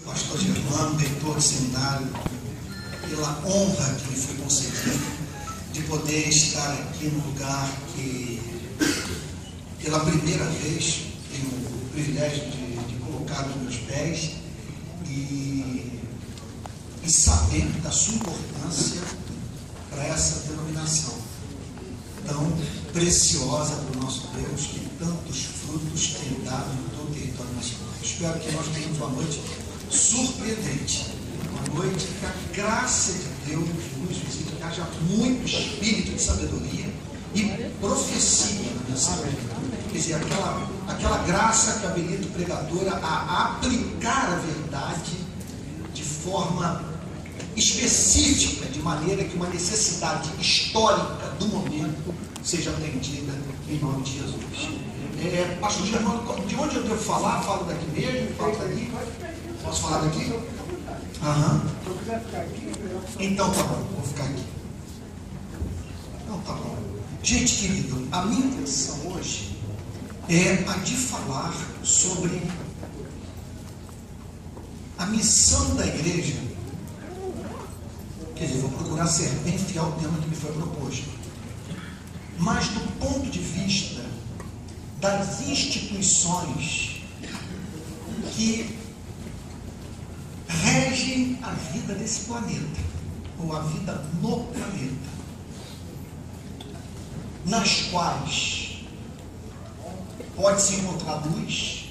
Pastor Germano, reitor de seminário, pela honra que me foi concedida de poder estar aqui no lugar que, pela primeira vez, tenho o privilégio de colocar nos meus pés e saber da sua importância para essa denominação tão preciosa para o nosso Deus, que tantos frutos tem dado em todo o território nacional. Espero que nós tenhamos uma noite surpreendente, uma noite que a graça de Deus nos visite, que haja muito espírito de sabedoria e profecia na mensagem. Quer dizer, aquela graça que habilita o pregador a aplicar a verdade de forma específica, de maneira que uma necessidade histórica do momento seja atendida em nome de Jesus. Pastor Germano, de onde eu devo falar? Falo daqui mesmo? Falo daqui? Posso falar daqui? Aham. Se eu quiser ficar aqui, então tá bom, vou ficar aqui. Então tá bom. Gente querido, a minha intenção hoje é a de falar sobre a missão da igreja. Quer dizer, vou procurar ser bem fiel ao tema que me foi proposto, mas do ponto de vista das instituições que regem a vida desse planeta, ou a vida no planeta, nas quais pode-se encontrar luz,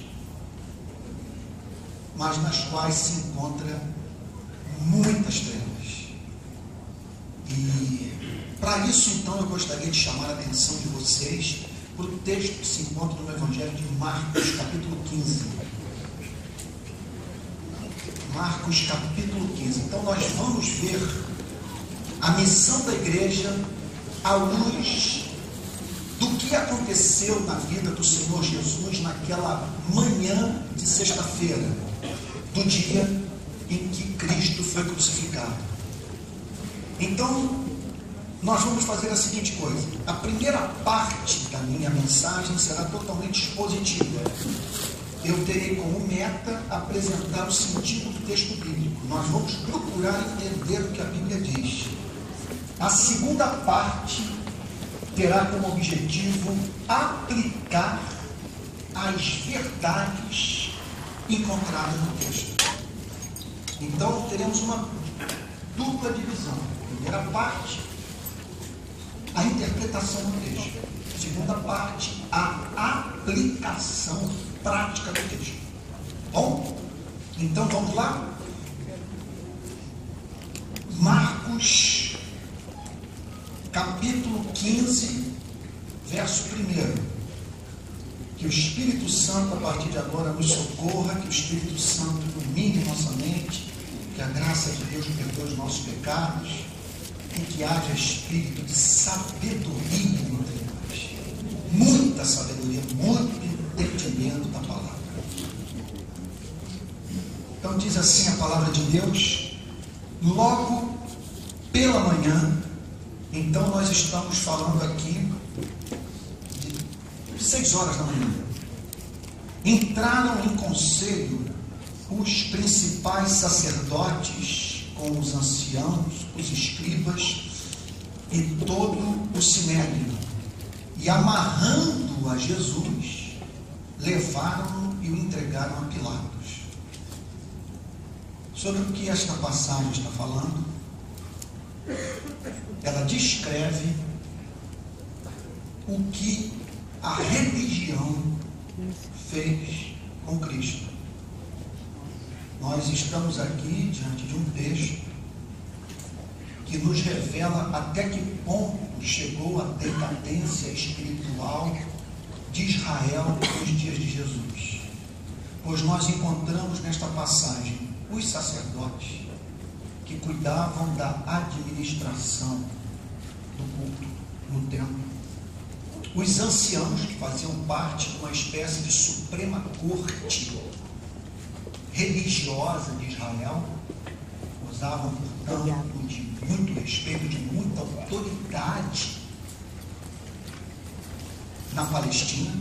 mas nas quais se encontra muitas trevas. E para isso, então, eu gostaria de chamar a atenção de vocês para o texto que se encontra no Evangelho de Marcos, capítulo 15. Marcos, capítulo 15. Então, nós vamos ver a missão da igreja à luz do que aconteceu na vida do Senhor Jesus naquela manhã de sexta-feira, do dia em que Cristo foi crucificado. Então, nós vamos fazer a seguinte coisa: a primeira parte da minha mensagem será totalmente expositiva. Eu terei como meta apresentar o sentido do texto bíblico. Nós vamos procurar entender o que a Bíblia diz. A segunda parte terá como objetivo aplicar as verdades encontradas no texto. Então, teremos uma dupla divisão. Primeira parte, a interpretação do texto. Segunda parte, a aplicação prática do texto. Bom, então vamos lá? Marcos, capítulo 15, verso 1. Que o Espírito Santo, a partir de agora, nos socorra, que o Espírito Santo ilumine nossa mente, que a graça de Deus perdoe os nossos pecados e que haja espírito de sabedoria entre nós. Muita sabedoria, muito entendimento da palavra. Então diz assim a palavra de Deus: logo pela manhã. Então nós estamos falando aqui de 6 horas da manhã. Entraram em conselho os principais sacerdotes com os anciãos, os escribas e todo o sinédrio, e amarrando a Jesus, levaram-no e o entregaram a Pilatos. Sobre o que esta passagem está falando? Ela descreve o que a religião fez com Cristo. Nós estamos aqui diante de um texto que nos revela até que ponto chegou a decadência espiritual de Israel nos dias de Jesus. Pois nós encontramos nesta passagem os sacerdotes que cuidavam da administração do culto no templo, os anciãos que faziam parte de uma espécie de suprema corte religiosa de Israel, gozavam, portanto, de muito respeito, de muita autoridade na Palestina.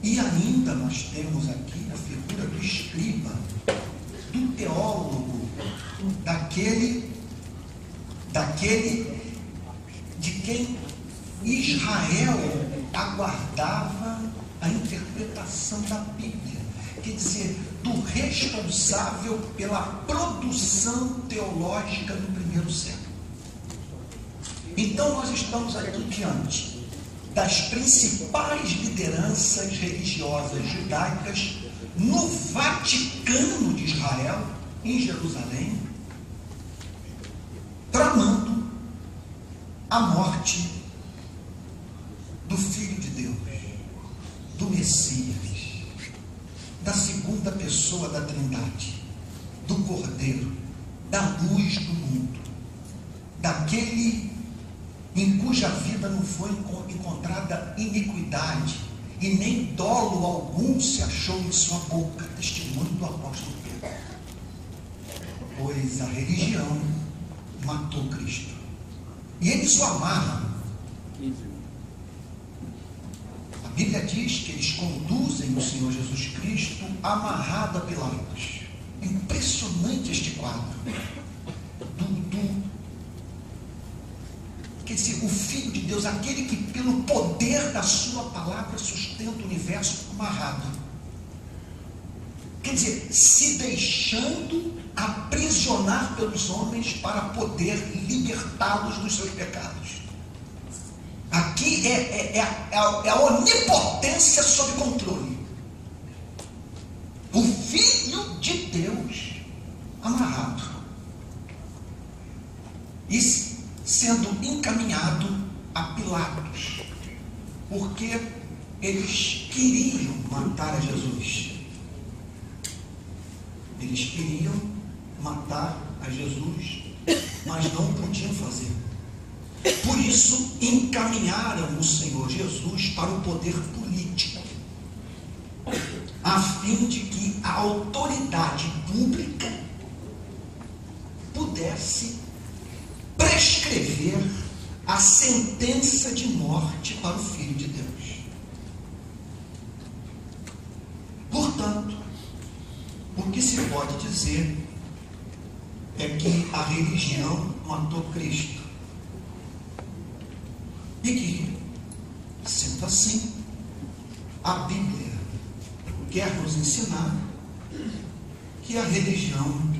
E ainda nós temos aqui a figura do escriba, daquele de quem Israel aguardava a interpretação da Bíblia, quer dizer, do responsável pela produção teológica no primeiro século. Então nós estamos aqui diante das principais lideranças religiosas judaicas no Vaticano de Israel, em Jerusalém, tramando a morte do Filho de Deus, do Messias, da segunda pessoa da Trindade, do Cordeiro, da luz do mundo, daquele em cuja vida não foi encontrada iniquidade e nem dolo algum se achou em sua boca. Testemunho do apóstolo Pedro. Pois a religião matou Cristo. E eles o amarram. A Bíblia diz que eles conduzem o Senhor Jesus Cristo amarrado a Pilatos. É impressionante este quadro. Quer dizer, o Filho de Deus, aquele que pelo poder da sua palavra sustenta o universo, amarrado. Quer dizer, se deixando aprisionar pelos homens para poder libertá-los dos seus pecados. Aqui é a onipotência sob controle. O Filho de Deus amarrado e sendo encaminhado a Pilatos, porque eles queriam matar a Jesus. Eles queriam matar a Jesus, mas não podiam fazer. Por isso, encaminharam o Senhor Jesus para o poder político, a fim de que a autoridade pública pudesse prescrever a sentença de morte para o Filho de Deus. Portanto, o que se pode dizer é que a religião matou Cristo. E que, sendo assim, a Bíblia quer nos ensinar que a religião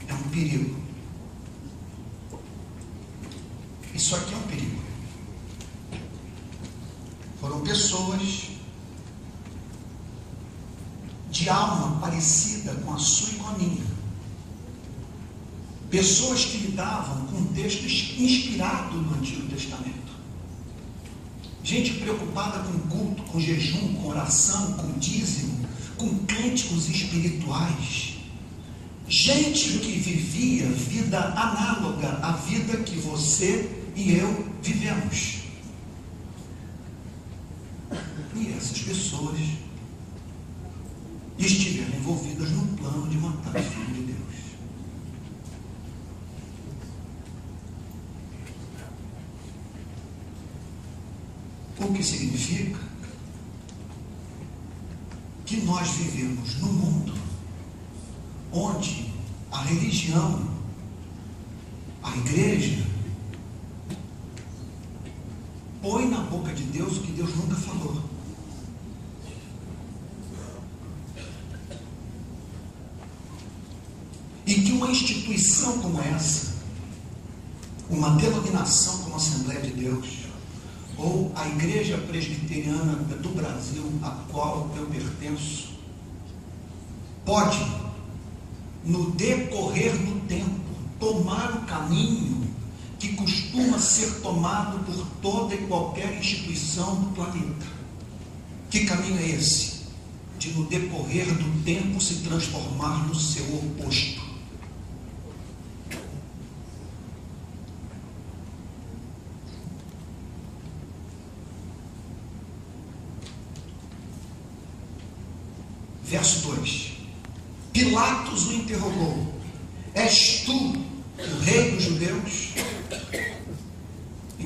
é um perigo. Isso aqui é um perigo. Foram pessoas de alma parecida com a sua e com a minha. Pessoas que lidavam com textos inspirados no Antigo Testamento. Gente preocupada com culto, com jejum, com oração, com dízimo, com cânticos espirituais. Gente que vivia vida análoga à vida que você e eu vivemos. E essas pessoas estiveram envolvidas no plano de matar o Filho de Deus. O que significa que nós vivemos num mundo onde a religião, a igreja, põe na boca de Deus o que Deus nunca falou. E que uma instituição como essa, uma denominação como a Assembleia de Deus, ou a Igreja Presbiteriana do Brasil, a qual eu pertenço, pode, no decorrer do tempo, tomar o caminho que costuma ser tomado por toda e qualquer instituição do planeta. Que caminho é esse? De, no decorrer do tempo, se transformar no seu oposto. Verso 2. Pilatos o interrogou: és tu o rei dos judeus?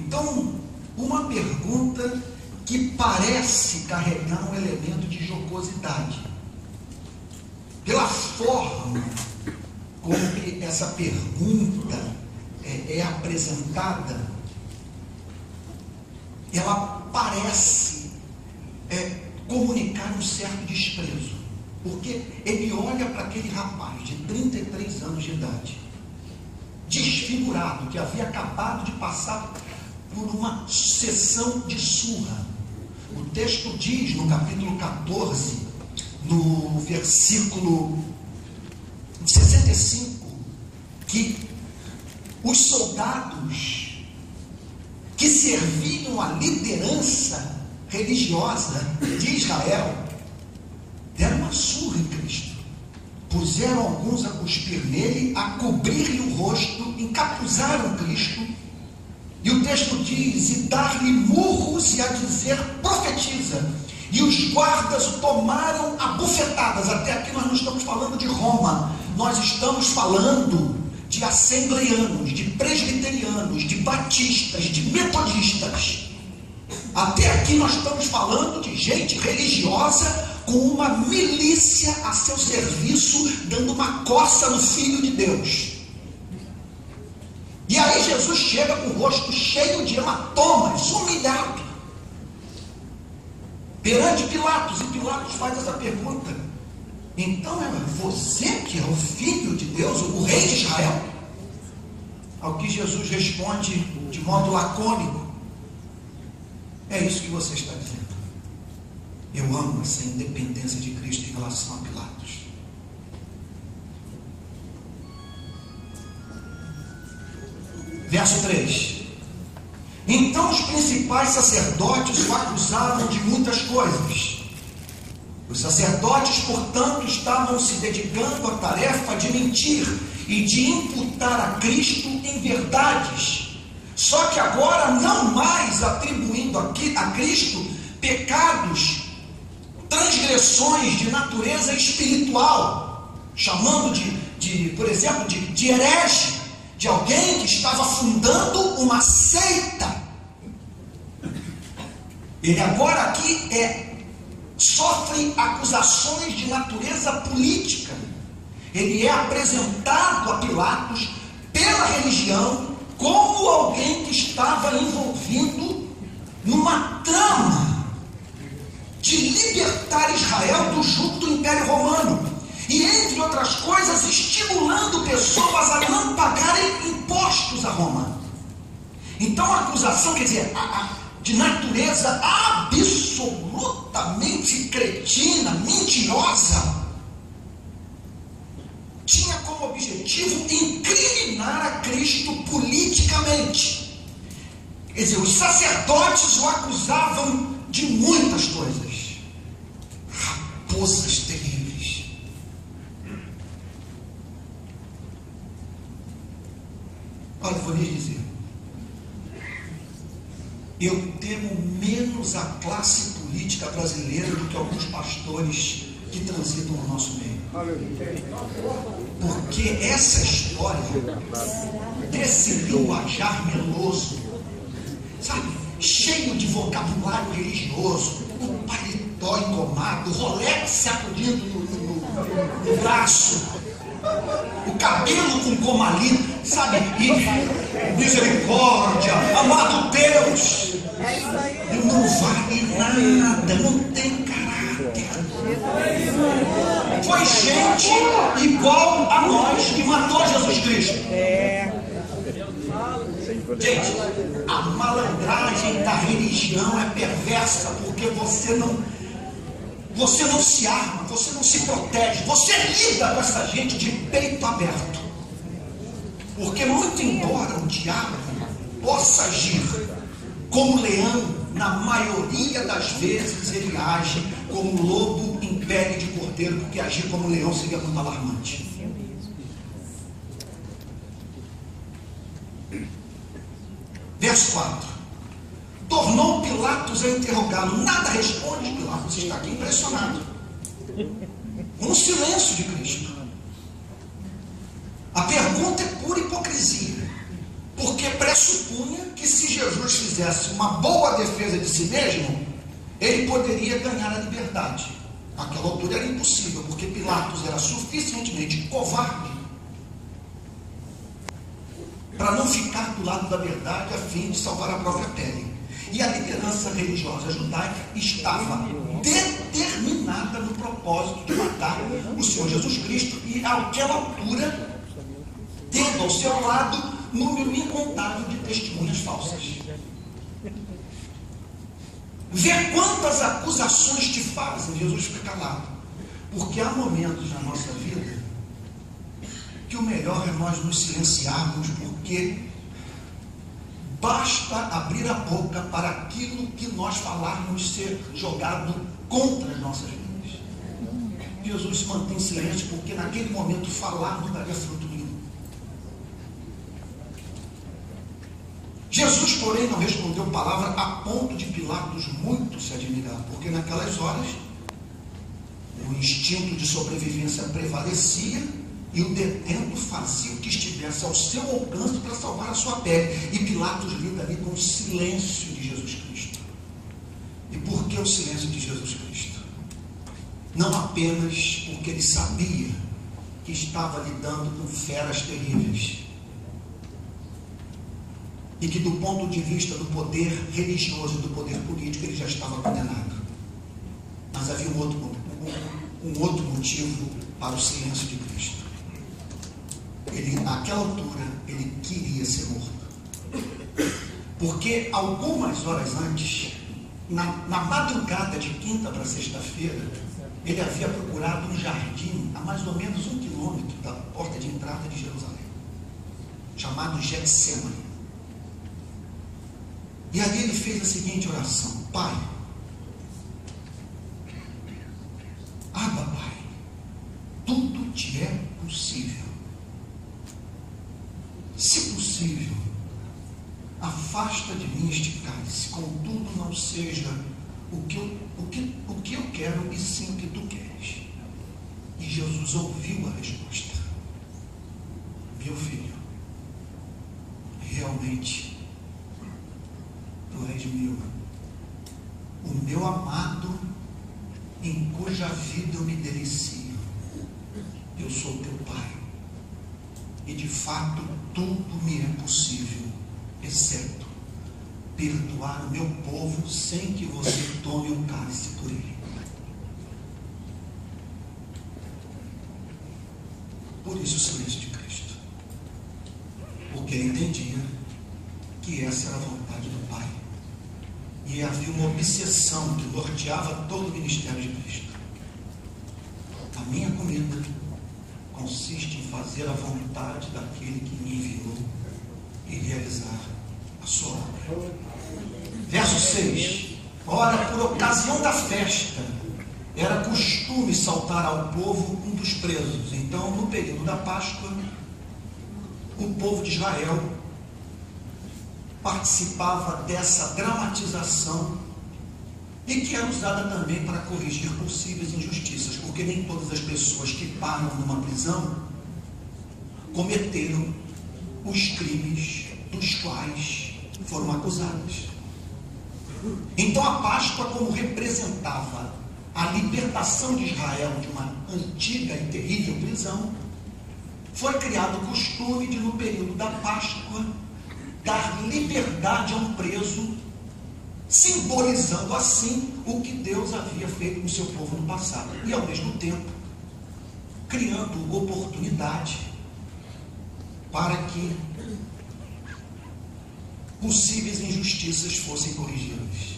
Então, uma pergunta que parece carregar um elemento de jocosidade, pela forma como que essa pergunta é apresentada, ela parece comunicar um certo desprezo, porque ele olha para aquele rapaz de 33 anos de idade, desfigurado, que havia acabado de passar por uma sessão de surra. O texto diz no capítulo 14, no versículo 65, que os soldados que serviam a liderança religiosa de Israel deram uma surra em Cristo. Puseram alguns a cuspir nele, a cobrir-lhe o rosto, encapuzaram Cristo, e o texto diz, e dar-lhe murros e a dizer, profetiza. E os guardas o tomaram a bufetadas. Até aqui nós não estamos falando de Roma, nós estamos falando de assembleianos, de presbiterianos, de batistas, de metodistas. Até aqui nós estamos falando de gente religiosa com uma milícia a seu serviço, dando uma coça no Filho de Deus. E aí Jesus chega com o rosto cheio de hematomas, humilhado, perante Pilatos, e Pilatos faz essa pergunta: então é você que é o Filho de Deus, o Rei de Israel? Ao que Jesus responde de modo lacônico: é isso que você está dizendo. Eu amo essa independência de Cristo em relação a Pilatos. Verso 3. Então os principais sacerdotes o acusavam de muitas coisas. Os sacerdotes, portanto, estavam se dedicando à tarefa de mentir e de imputar a Cristo em verdades. Só que agora não mais atribuindo a Cristo pecados, transgressões de natureza espiritual, chamando por exemplo, de herege, de alguém que estava fundando uma seita. Ele agora aqui sofre acusações de natureza política. Ele é apresentado a Pilatos pela religião como alguém que estava envolvido numa trama de libertar Israel do jugo do Império Romano. E, entre outras coisas, estimulando pessoas a não pagarem impostos a Roma. Então, a acusação, quer dizer, de natureza absolutamente cretina, mentirosa, tinha como objetivo incriminar a Cristo politicamente. Quer dizer, os sacerdotes o acusavam de muitas coisas. Raposas terríveis. Olha, eu vou lhes dizer, eu temo menos a classe política brasileira do que alguns pastores que transitam no nosso meio. Porque essa história desse linguajar meloso, sabe, cheio de vocabulário religioso, o paletó engomado, o Rolex sacudindo no braço, o cabelo com comalina, sabe, e misericórdia, amado Deus, não vale nada, não tem caráter. Foi gente igual a nós que matou Jesus Cristo. Gente, a malandragem da religião é perversa, porque você não se arma, você não se protege, você lida com essa gente de peito aberto. Porque muito embora o diabo possa agir como leão, na maioria das vezes ele age como lobo em pele de cordeiro, porque agir como leão seria muito alarmante. Verso 4. Tornou Pilatos a interrogá-lo. Nada responde. Pilatos está aqui impressionado. Um silêncio de Cristo. A pergunta é pura hipocrisia, porque pressupunha que se Jesus fizesse uma boa defesa de si mesmo, ele poderia ganhar a liberdade. Naquela altura era impossível, porque Pilatos era suficientemente covarde para não ficar do lado da verdade a fim de salvar a própria pele. E a liderança religiosa judaica estava determinada no propósito de matar o Senhor Jesus Cristo, e àquela altura, tendo ao seu lado número incontável de testemunhas falsas. Vê quantas acusações te fazem, Jesus fica calado. Porque há momentos na nossa vida que o melhor é nós nos silenciarmos, porque basta abrir a boca para aquilo que nós falarmos ser jogado contra as nossas vidas. Jesus se mantém em silêncio, porque naquele momento falar não daria fruto nenhum. Jesus, porém, não respondeu palavra, a ponto de Pilatos muito se admirar, porque naquelas horas o instinto de sobrevivência prevalecia e o detento fazia o que estivesse ao seu alcance para salvar a sua pele. E Pilatos lida ali com o silêncio de Jesus Cristo. E por que o silêncio de Jesus Cristo? Não apenas porque ele sabia que estava lidando com feras terríveis, e que do ponto de vista do poder religioso e do poder político ele já estava condenado. Mas havia um outro motivo para o silêncio de Cristo. Ele, naquela altura, ele queria ser morto. Porque algumas horas antes, na madrugada de quinta para sexta-feira, ele havia procurado um jardim a mais ou menos 1 quilômetro da porta de entrada de Jerusalém, chamado Getsemane. E ali ele fez a seguinte oração: Pai, Abba, Pai, tudo te é possível. Se possível, afasta de mim este cálice, contudo não seja o que eu quero, e sim o que tu queres. E Jesus ouviu a resposta: meu filho, realmente tu és meu, o meu amado, em cuja vida eu me delicio. Eu sou teu Pai, e de fato tudo me é possível, exceto perdoar o meu povo sem que você tome um cálice por ele. Por isso o silêncio de Cristo, porque ele entendia que essa era a vontade do Pai, e havia uma obsessão que norteava todo o ministério de Cristo. A minha comida consiste em fazer a vontade daquele que me enviou e realizar a sua obra. Verso 6. Ora, por ocasião da festa, era costume saltar ao povo um dos presos. Então, no período da Páscoa, o povo de Israel participava dessa dramatização, e que era usada também para corrigir possíveis injustiças, porque nem todas as pessoas que param numa prisão cometeram os crimes dos quais foram acusadas. Então a Páscoa, como representava a libertação de Israel de uma antiga e terrível prisão, foi criado o costume de, no período da Páscoa, dar liberdade a um preso, simbolizando assim o que Deus havia feito com o seu povo no passado, e ao mesmo tempo criando oportunidade para que possíveis injustiças fossem corrigidas.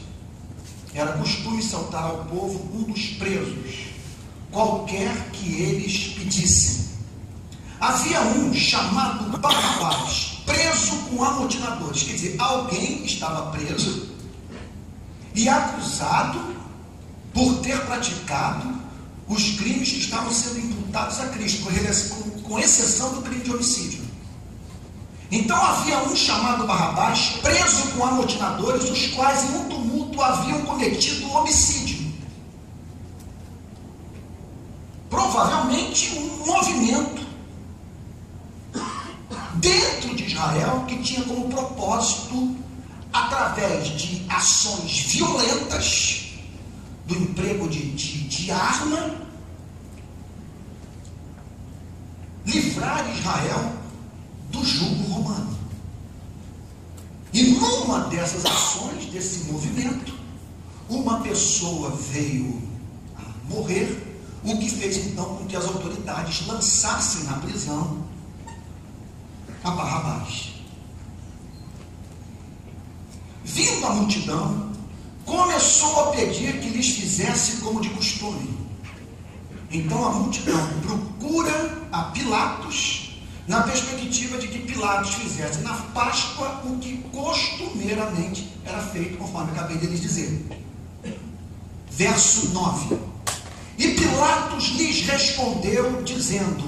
Era costume saltar ao povo um dos presos, qualquer que eles pedissem. Havia um chamado Barrabás, preso com amotinadores, quer dizer, alguém estava preso e acusado por ter praticado os crimes que estavam sendo imputados a Cristo, com exceção do crime de homicídio. Então havia um chamado Barrabás, preso com amotinadores, os quais em um tumulto haviam cometido homicídio. Provavelmente um movimento dentro de Israel que tinha como propósito, através de ações violentas, do emprego de arma, livrar Israel do jugo romano. numa dessas ações, desse movimento, uma pessoa veio a morrer, o que fez então com que as autoridades lançassem na prisão a Barrabás. Vindo a multidão, começou a pedir que lhes fizesse como de costume. Então a multidão procura a Pilatos, na perspectiva de que Pilatos fizesse na Páscoa o que costumeiramente era feito, conforme acabei de lhes dizer. Verso 9. E Pilatos lhes respondeu, dizendo: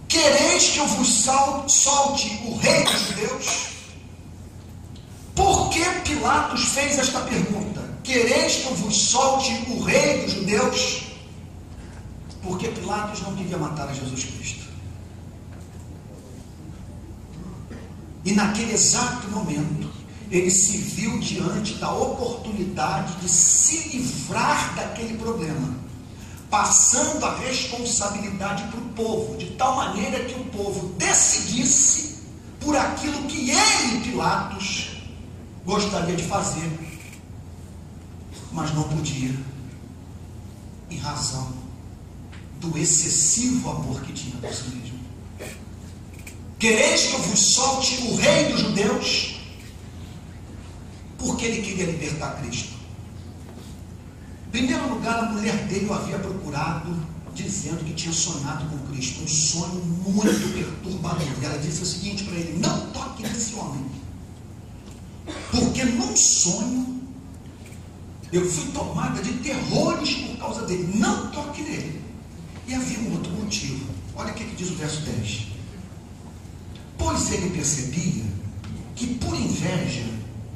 quereis que eu vos solte o rei dos judeus? Por que Pilatos fez esta pergunta? Quereis que eu vos solte o rei dos judeus? Porque Pilatos não queria matar a Jesus Cristo. E naquele exato momento, ele se viu diante da oportunidade de se livrar daquele problema, passando a responsabilidade para o povo, de tal maneira que o povo decidisse por aquilo que ele, Pilatos, gostaria de fazer, mas não podia, em razão do excessivo amor que tinha por si mesmo. Quereis que eu vos solte o rei dos judeus? Porque ele queria libertar Cristo. Em primeiro lugar, a mulher dele o havia procurado, dizendo que tinha sonhado com Cristo, um sonho muito perturbador. E ela disse o seguinte para ele: não toque nesse homem, porque num sonho eu fui tomada de terrores por causa dele. Não toque nele. E havia um outro motivo. Olha o que diz o verso 10. Pois ele percebia que por inveja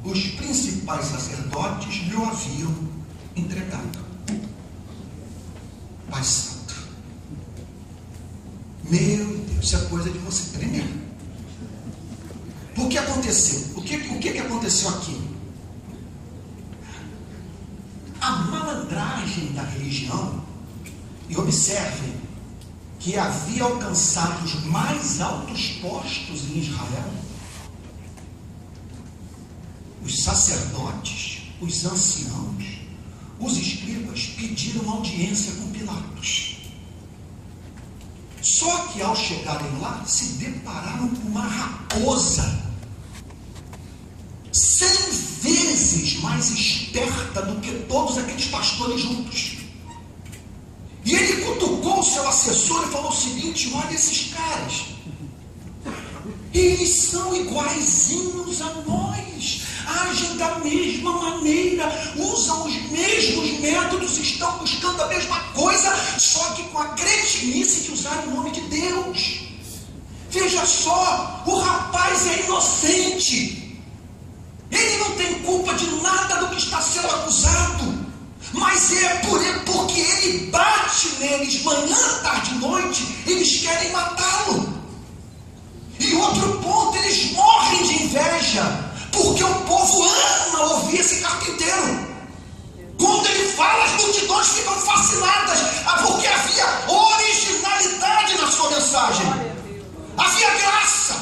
os principais sacerdotes lhe haviam entregado. Pai Santo, meu Deus, isso é coisa de você tremer. O que aconteceu? O que aconteceu aqui? A malandragem da religião, e observem que havia alcançado os mais altos postos em Israel. Os sacerdotes, os anciãos, os escribas pediram audiência com Pilatos. Só que ao chegarem lá, se depararam com uma raposa 100 vezes mais esperta do que todos aqueles pastores juntos. E ele cutucou o seu assessor e falou o seguinte: olha esses caras, eles são iguaizinhos a nós, agem da mesma maneira, usam os mesmos métodos, estão buscando a mesma coisa, só que com a cretinice de usar o nome de Deus. Veja só, o rapaz é inocente, ele não tem culpa de nada do que está sendo acusado, mas é porque ele bate neles manhã, tarde e noite, eles querem matá-lo. E outro ponto, eles morrem de inveja, porque o povo ama ouvir esse carpinteiro. Quando ele fala, as multidões ficam fascinadas, porque havia originalidade na sua mensagem, havia graça.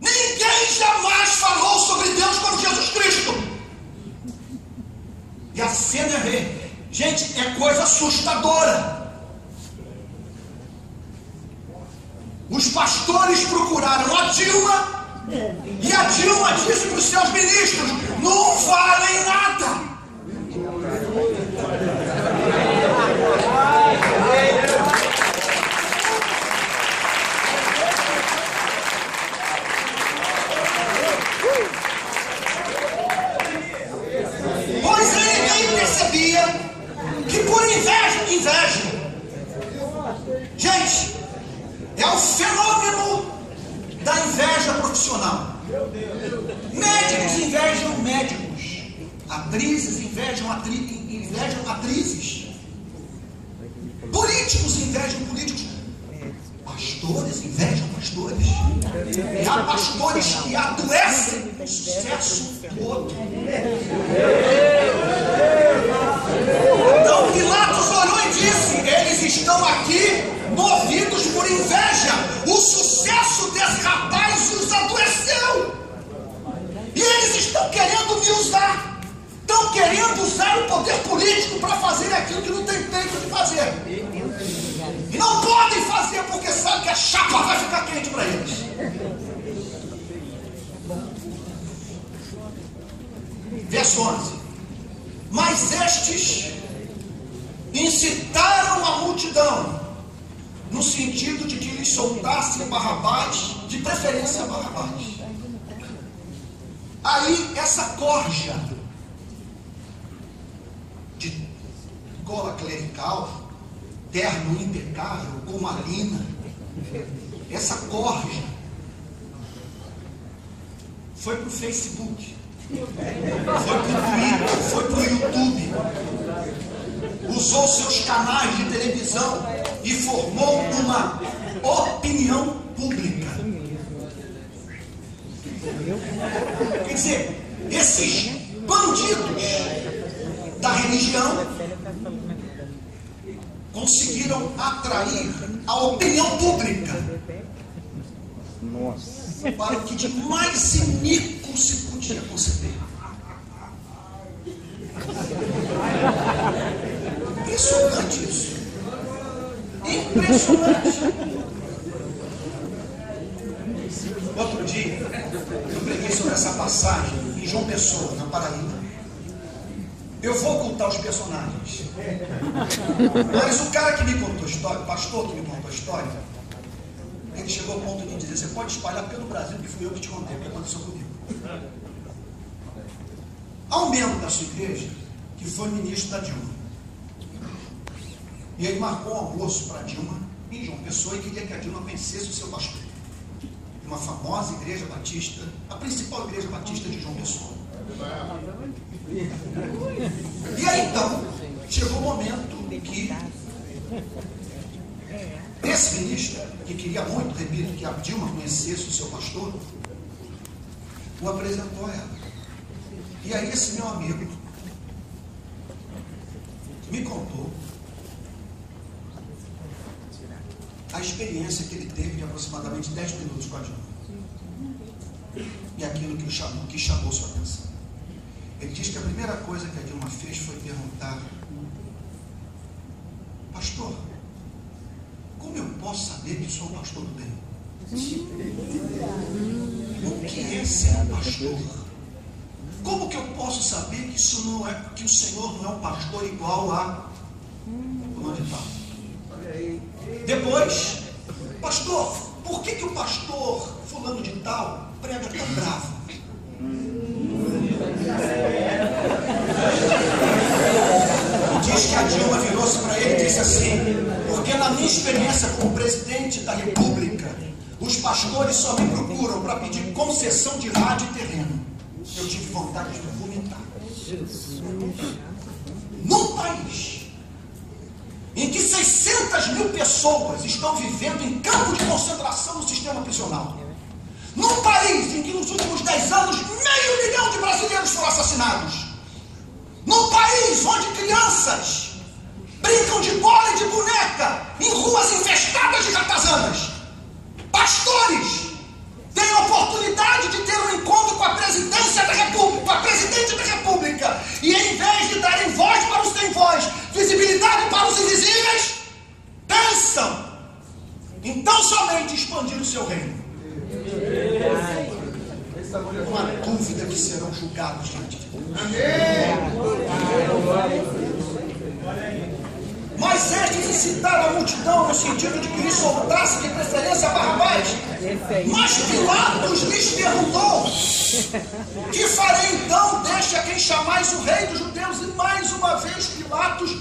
Ninguém jamais falou sobre Deus como Jesus Cristo. E a cena gente, é coisa assustadora. Os pastores procuraram a Dilma, e a Dilma disse para os seus ministros: não valem nada. Pois ele nem percebia que por inveja, gente, é o fenômeno da inveja profissional. Médicos invejam médicos, atrizes invejam atrizes, políticos invejam políticos, pastores invejam pastores, e há pastores que adoecem com o sucesso do outro. Então Pilatos olhou e disse: eles estão aqui movidos por inveja, o sucesso desse rapaz os adoeceu, e eles estão querendo me Verso 11. Mas estes incitaram a multidão, no sentido de que lhes soltassem Barrabás, de preferência Barrabás. Aí essa corja de gola clerical, terno impecável, com malina, essa corja foi para o Facebook, foi para o Twitter, foi para o YouTube, usou seus canais de televisão e formou uma opinião pública. Quer dizer, esses bandidos da religião conseguiram atrair a opinião pública para o que de mais iníquo se podia conceber. Impressionante isso. Impressionante. Outro dia, eu preguei sobre essa passagem em João Pessoa, na Paraíba. Eu vou ocultar os personagens. Mas o cara que me contou a história, o pastor que me contou a história, ele chegou ao ponto de dizer: você pode espalhar pelo Brasil, que fui eu que te contei o que aconteceu comigo. Há um membro da sua igreja que foi ministro da Dilma. E ele marcou um almoço para a Dilma em João Pessoa e queria que a Dilma conhecesse o seu pastor. Uma famosa igreja batista, a principal igreja batista de João Pessoa. E aí então, chegou o momento que esse ministro, que queria muito, repito, que a Dilma conhecesse o seu pastor, o apresentou a ela. E aí esse meu amigo me contou a experiência que ele teve de aproximadamente 10 minutos com a Dilma. E aquilo que chamou sua atenção. Ele diz que a primeira coisa que a Dilma fez foi perguntar: pastor, como eu posso saber que sou um pastor do bem? O que é ser um pastor? Como que eu posso saber que isso não é, que o Senhor não é um pastor igual a fulano de tal? Depois, pastor, por que o pastor fulano de tal prega tão bravo? E diz que a Dilma virou-se para ele e disse assim: porque na minha experiência como presidente da República, os pastores só me procuram para pedir concessão de rádio e terreno. Eu tive vontade de vomitar. Num país em que 600 mil pessoas estão vivendo em campo de concentração no sistema prisional, num país em que nos últimos 10 anos 500 mil de brasileiros foram assassinados, num país onde crianças brincam de bola e de boneca em ruas infestadas de ratazanas, pastores têm a oportunidade de ter um encontro com a presidência da República, com a presidente da República, e em vez de darem voz para os sem voz, visibilidade para os invisíveis, pensam em tão somente expandir o seu reino. Não há dúvida que serão julgados diante de Deus. Mas estes incitaram a multidão no sentido de que lhes soltasse de preferência Barrabás. Mas Pilatos lhes perguntou: que farei então? Deixa quem chamais o rei dos judeus. E mais uma vez Pilatos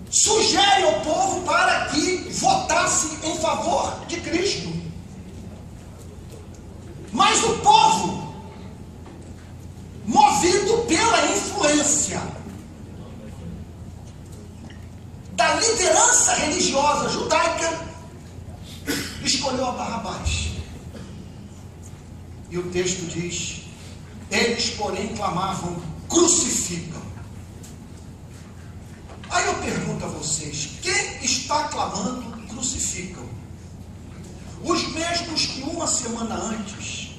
sugere ao povo para que votasse em favor de Cristo. Mas o povo, movido pela influência da liderança religiosa judaica, escolheu a Barrabás. E o texto diz: eles, porém, clamavam: crucificam. Aí eu pergunto a vocês: quem está clamando crucificam? Os mesmos que uma semana antes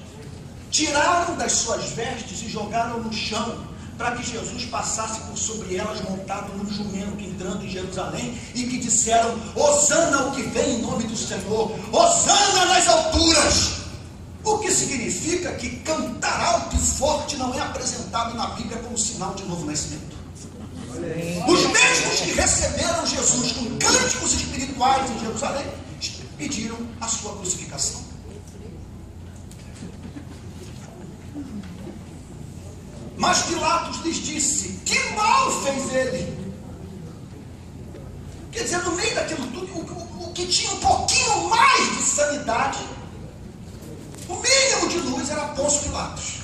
tiraram das suas vestes e jogaram no chão para que Jesus passasse por sobre elas montado num jumento entrando em Jerusalém, e que disseram: Hosana o que vem em nome do Senhor, Hosana nas alturas, O que significa que cantar alto e forte não é apresentado na Bíblia como sinal de novo nascimento. Os mesmos que receberam Jesus com cânticos espirituais em Jerusalém pediram a sua crucificação. Mas Pilatos lhes disse: que mal fez ele? Quer dizer, no meio daquilo tudo, o que tinha um pouquinho mais de sanidade, o mínimo de luz, era Pôncio Pilatos.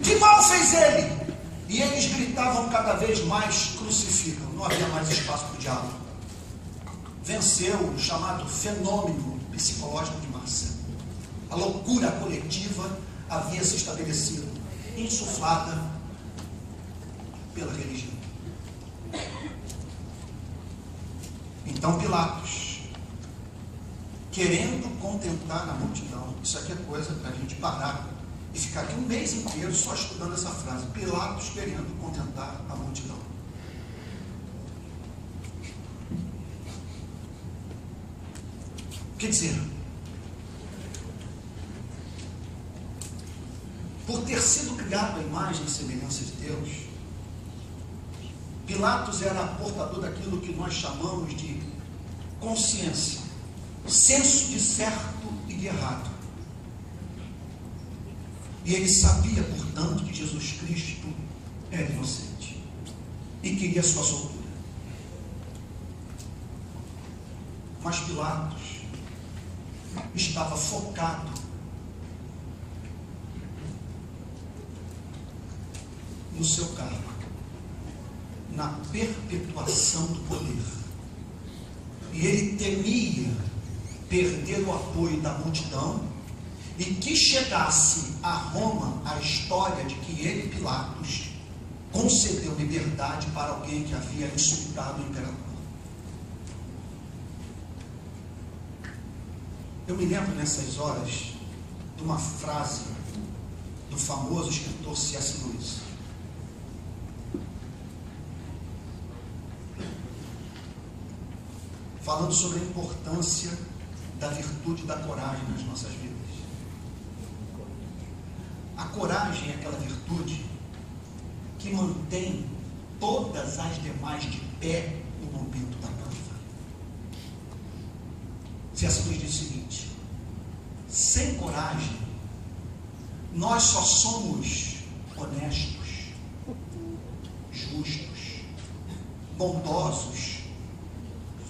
Que mal fez ele? E eles gritavam cada vez mais: crucificam. Não havia mais espaço para o diálogo. Venceu o chamado fenômeno psicológico de massa. A loucura coletiva havia se estabelecido, insuflada pela religião. Então Pilatos, querendo contentar a multidão, isso aqui é coisa para a gente parar e ficar aqui um mês inteiro só estudando essa frase. Pilatos querendo contentar a multidão. Quer dizer, por ter sido criado à imagem e semelhança de Deus, Pilatos era portador daquilo que nós chamamos de consciência, senso de certo e de errado. E ele sabia, portanto, que Jesus Cristo era inocente e queria sua soltura. Mas Pilatos estava focado no seu cargo, na perpetuação do poder. E ele temia perder o apoio da multidão e que chegasse a Roma a história de que ele, Pilatos, concedeu liberdade para alguém que havia insultado o imperador. Eu me lembro nessas horas de uma frase do famoso escritor C.S. Lewis. Falando sobre a importância da virtude da coragem nas nossas vidas. A coragem é aquela virtude que mantém todas as demais de pé no momento da prova. C.S. Lewis diz o seguinte: sem coragem, nós só somos honestos, justos, bondosos,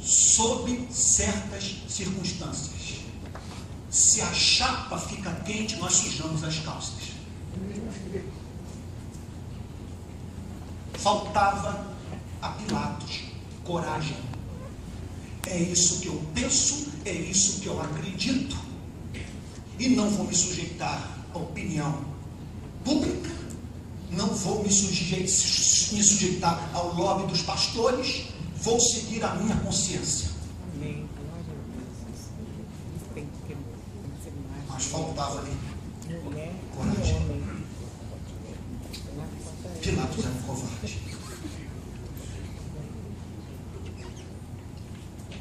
sob certas circunstâncias. Se a chapa fica quente, nós sujamos as calças. Faltava a Pilatos coragem. É isso que eu penso, é isso que eu acredito, e não vou me sujeitar à opinião pública, não vou me sujeitar ao lobby dos pastores, vou seguir a minha consciência. Mas faltava ali coragem. Pilatos era um covarde.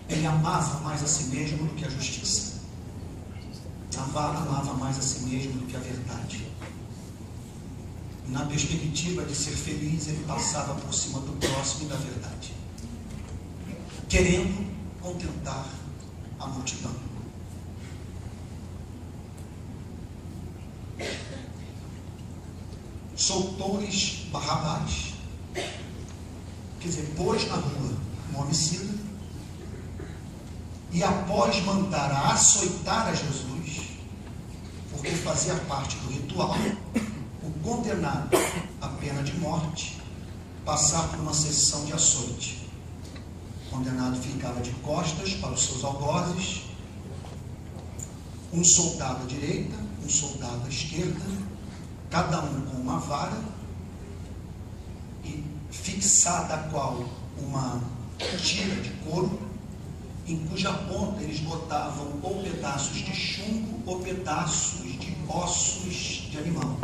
Ele amava mais a si mesmo do que a justiça. Amava mais a si mesmo do que a verdade. Na perspectiva de ser feliz, ele passava por cima do próximo e da verdade, querendo contentar a multidão. Soltou-lhes Barrabás, quer dizer, pôs na rua um homicida, e após mandar a açoitar a Jesus, porque fazia parte do ritual, o condenado à pena de morte passar por uma sessão de açoite. O condenado ficava de costas para os seus algozes, um soldado à direita, um soldado à esquerda, cada um com uma vara, e fixada a qual uma tira de couro, em cuja ponta eles botavam ou pedaços de chumbo ou pedaços de ossos de animal.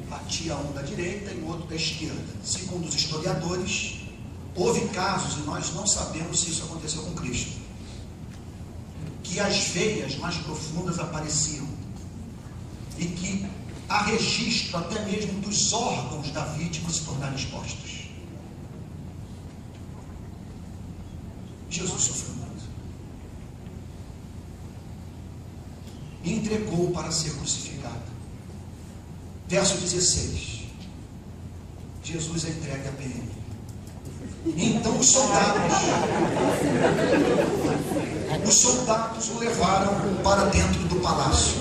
Batia um da direita e o outro da esquerda. Segundo os historiadores, houve casos, e nós não sabemos se isso aconteceu com Cristo, que que as veias mais profundas apareciam e que há registro até mesmo dos órgãos da vítima se tornarem expostos. Jesus sofreu muito e entregou para ser crucificado. Verso 16. Jesus é entregue à PM. Então os soldados o levaram para dentro do palácio.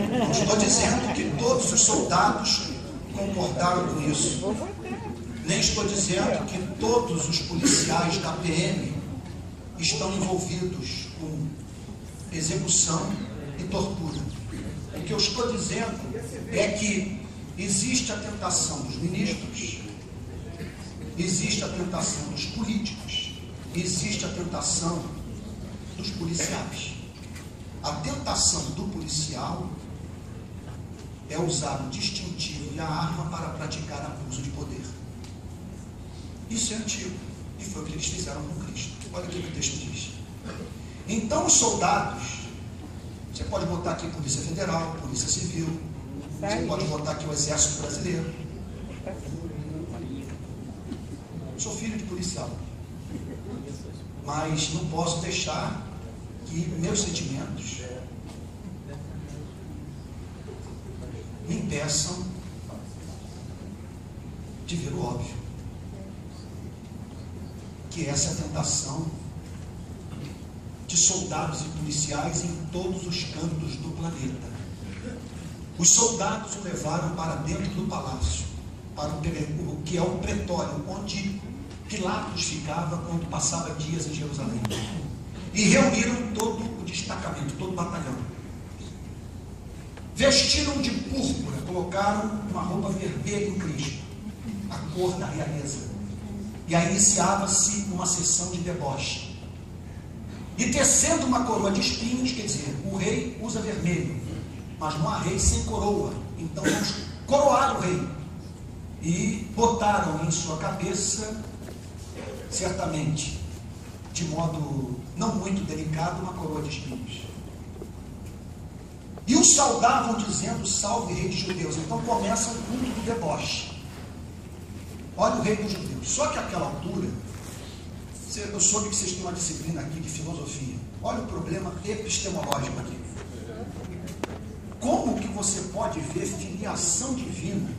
Não estou dizendo que todos os soldados concordaram com isso. Nem estou dizendo que todos os policiais da PM estão envolvidos com execução e tortura. O que eu estou dizendo é que existe a tentação dos ministros, existe a tentação dos políticos, existe a tentação dos policiais. A tentação do policial é usar o distintivo e a arma para praticar abuso de poder. Isso é antigo, e foi o que eles fizeram com Cristo. Olha o que o texto diz. Então os soldados, você pode botar aqui Polícia Federal, Polícia Civil, você pode botar aqui o Exército Brasileiro. Sou filho de policial, mas não posso deixar que meus sentimentos me impeçam de ver o óbvio, que essa é a tentação de soldados e policiais em todos os cantos do planeta. Os soldados o levaram para dentro do palácio, para o que é o pretório, onde Pilatos ficava quando passava dias em Jerusalém. E reuniram todo o destacamento, todo o batalhão. Vestiram de púrpura, colocaram uma roupa vermelha em Cristo, a cor da realeza. E aí iniciava-se uma sessão de deboche. E tecendo uma coroa de espinhos, quer dizer, o rei usa vermelho, mas não há rei sem coroa. Então vamos coroar o rei. E botaram em sua cabeça, certamente, de modo não muito delicado, uma coroa de espinhos. E o saudavam dizendo: salve rei dos judeus. Então começa o culto do deboche. Olha o rei dos judeus. Só que àquela altura, eu soube que vocês têm uma disciplina aqui de filosofia. Olha o problema epistemológico aqui. Como que você pode ver filiação divina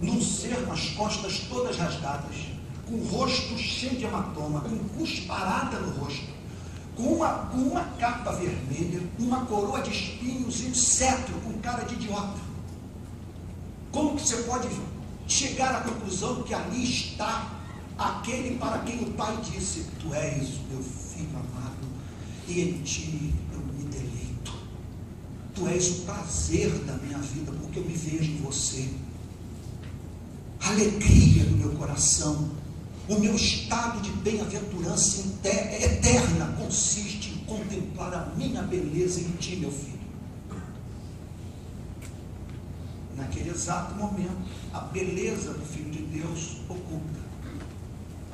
num ser com as costas todas rasgadas, com o rosto cheio de hematoma, com cusparada no rosto, com uma capa vermelha, uma coroa de espinhos e um cetro com cara de idiota? Como que você pode chegar à conclusão que ali está aquele para quem o Pai disse: tu és o meu filho amado e em ti eu me deleito, tu és o prazer da minha vida, porque eu me vejo em você, alegria no meu coração, o meu estado de bem-aventurança eterna consiste em contemplar a minha beleza em ti, meu filho. Naquele exato momento, a beleza do Filho de Deus oculta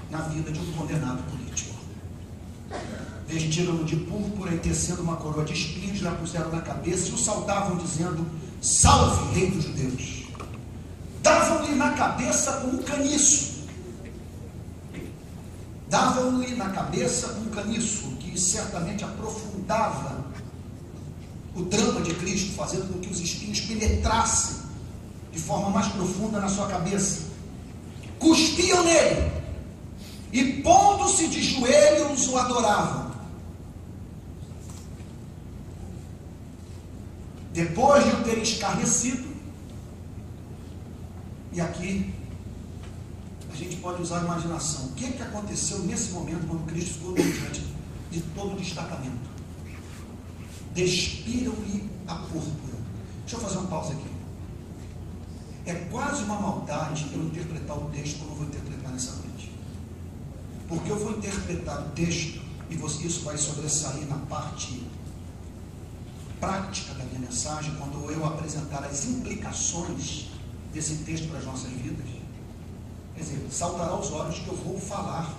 na vida de um condenado político. Vestiram-no de púrpura e tecendo uma coroa de espinhos, lhe puseram na cabeça e o saudavam dizendo: salve, rei dos judeus. Davam-lhe na cabeça um caniço. Davam-lhe na cabeça um caniço, que certamente aprofundava o drama de Cristo, fazendo com que os espinhos penetrassem de forma mais profunda na sua cabeça. Cuspiam nele e, pondo-se de joelhos, o adoravam. Depois de o terem escarnecido, e aqui a gente pode usar a imaginação, o que aconteceu nesse momento quando Cristo ficou diante de todo o destacamento? Despiram-lhe a púrpura. Deixa eu fazer uma pausa aqui. É quase uma maldade eu interpretar o texto como eu vou interpretar nessa noite, porque eu vou interpretar o texto e isso vai sobressair na parte prática da minha mensagem, quando eu apresentar as implicações desse texto para as nossas vidas. Quer dizer, saltará aos olhos que eu vou falar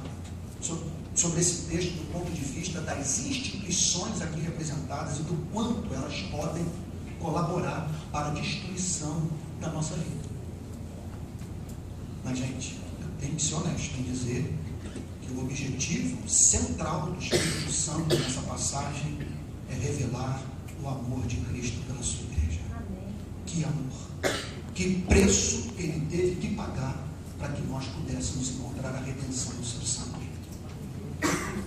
sobre sobre esse texto do ponto de vista das instituições aqui representadas e do quanto elas podem colaborar para a destruição da nossa vida. Mas, gente, eu tenho que ser honesto em dizer que o objetivo central do Espírito Santo nessa passagem é revelar o amor de Cristo pela sua igreja. Amém. Que amor, que preço ele teve que pagar para que nós pudéssemos encontrar a redenção do seu sangue.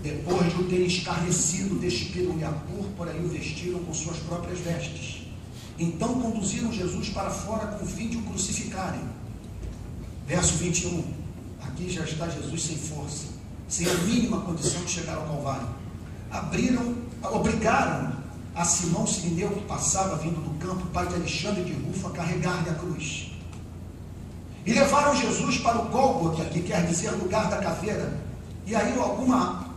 Depois de o terem escarnecido, despiram-lhe a púrpura e o vestiram com suas próprias vestes. Então conduziram Jesus para fora com o fim de o crucificarem. Verso 21. Aqui já está Jesus sem força, sem a mínima condição de chegar ao Calvário. Obrigaram a Simão Sirineu, que passava vindo do campo, pai de Alexandre de Rufa, a carregar-lhe a cruz. E levaram Jesus para o Gólgota, que quer dizer lugar da caveira. E aí alguma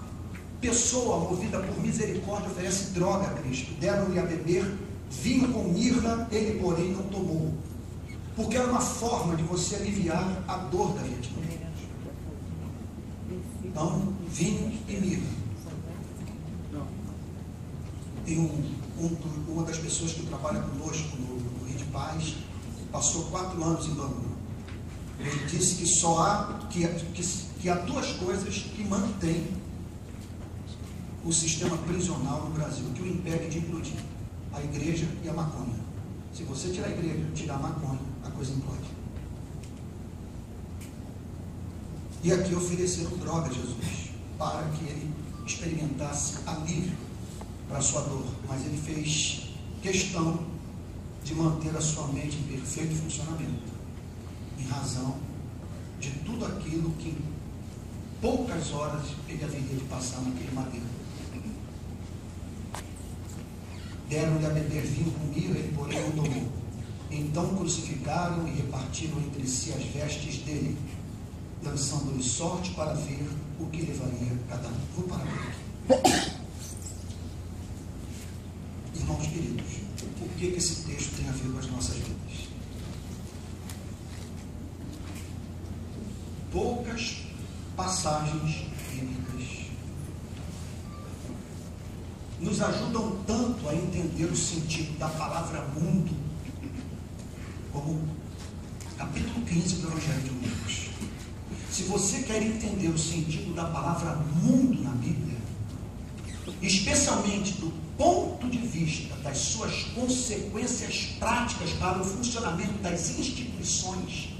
pessoa movida por misericórdia oferece droga a Cristo. Deram-lhe a beber vinho com mirra, ele porém não tomou, porque era uma forma de você aliviar a dor da vítima. Então, vinho e mirra. Tem uma das pessoas que trabalha conosco no Rio de Paz, passou 4 anos em Bangu. Ele disse que só há duas coisas que mantêm o sistema prisional no Brasil, que o impede de implodir: a igreja e a maconha. Se você tirar a igreja, tirar a maconha, a coisa implode. E aqui ofereceram droga a Jesus, para que ele experimentasse alívio para a sua dor, mas ele fez questão de manter a sua mente em perfeito funcionamento, em razão de tudo aquilo que em poucas horas ele haveria de passar naquele madeiro. Deram-lhe a beber vinho com mirra, ele porém não tomou. Então crucificaram e repartiram entre si as vestes dele, lançando-lhe sorte para ver o que levaria cada um. Vou parar por aqui. Irmãos queridos, o que esse texto tem a ver com as nossas vidas? Poucas passagens bíblicas nos ajudam tanto a entender o sentido da palavra mundo, como capítulo 15 do Evangelho de Lucas. Se você quer entender o sentido da palavra mundo na Bíblia, especialmente do ponto de vista das suas consequências práticas para o funcionamento das instituições,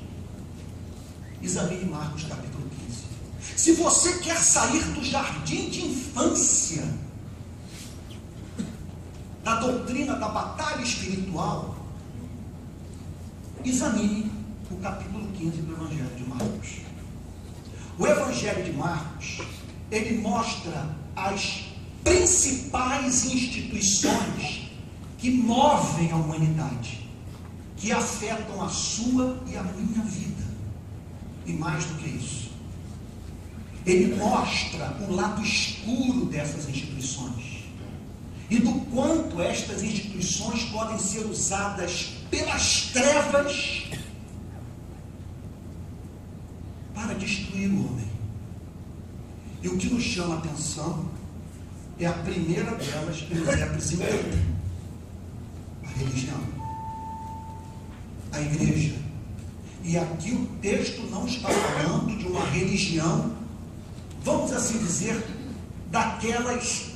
examine Marcos capítulo 15. Se você quer sair do jardim de infância da doutrina da batalha espiritual, examine o capítulo 15 do Evangelho de Marcos. O Evangelho de Marcos, ele mostra as principais instituições que movem a humanidade, que afetam a sua e a minha vida. E mais do que isso, ele mostra o lado escuro dessas instituições e do quanto estas instituições podem ser usadas pelas trevas para destruir o homem. E o que nos chama a atenção é a primeira delas que nos é apresentada: a religião, a igreja. E aqui o texto não está falando de uma religião, vamos assim dizer, daquelas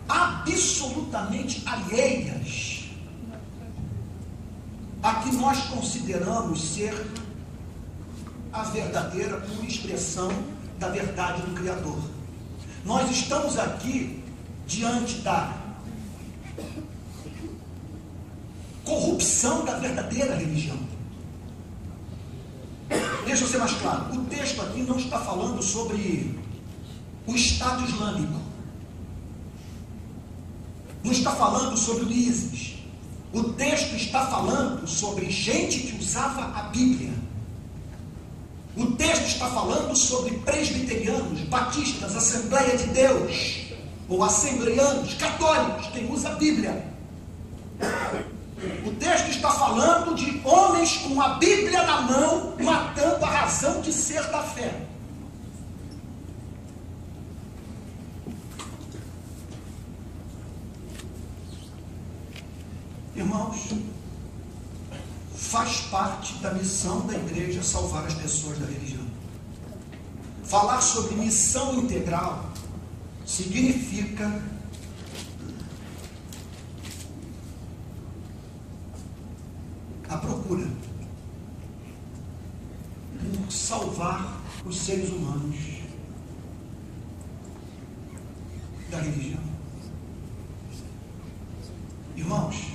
absolutamente alheias a que nós consideramos ser a verdadeira pura expressão da verdade do Criador. Nós estamos aqui diante da corrupção da verdadeira religião. Deixa eu ser mais claro, o texto aqui não está falando sobre o Estado Islâmico, não está falando sobre o ISIS. O texto está falando sobre gente que usava a Bíblia. O texto está falando sobre presbiterianos, batistas, Assembleia de Deus, ou assembleianos, católicos, quem usa a Bíblia. O texto está falando de homens com a Bíblia na mão, matando a razão de ser da fé. Irmãos, faz parte da missão da igreja salvar as pessoas da religião. Falar sobre missão integral significa a procura por salvar os seres humanos da religião. Irmãos,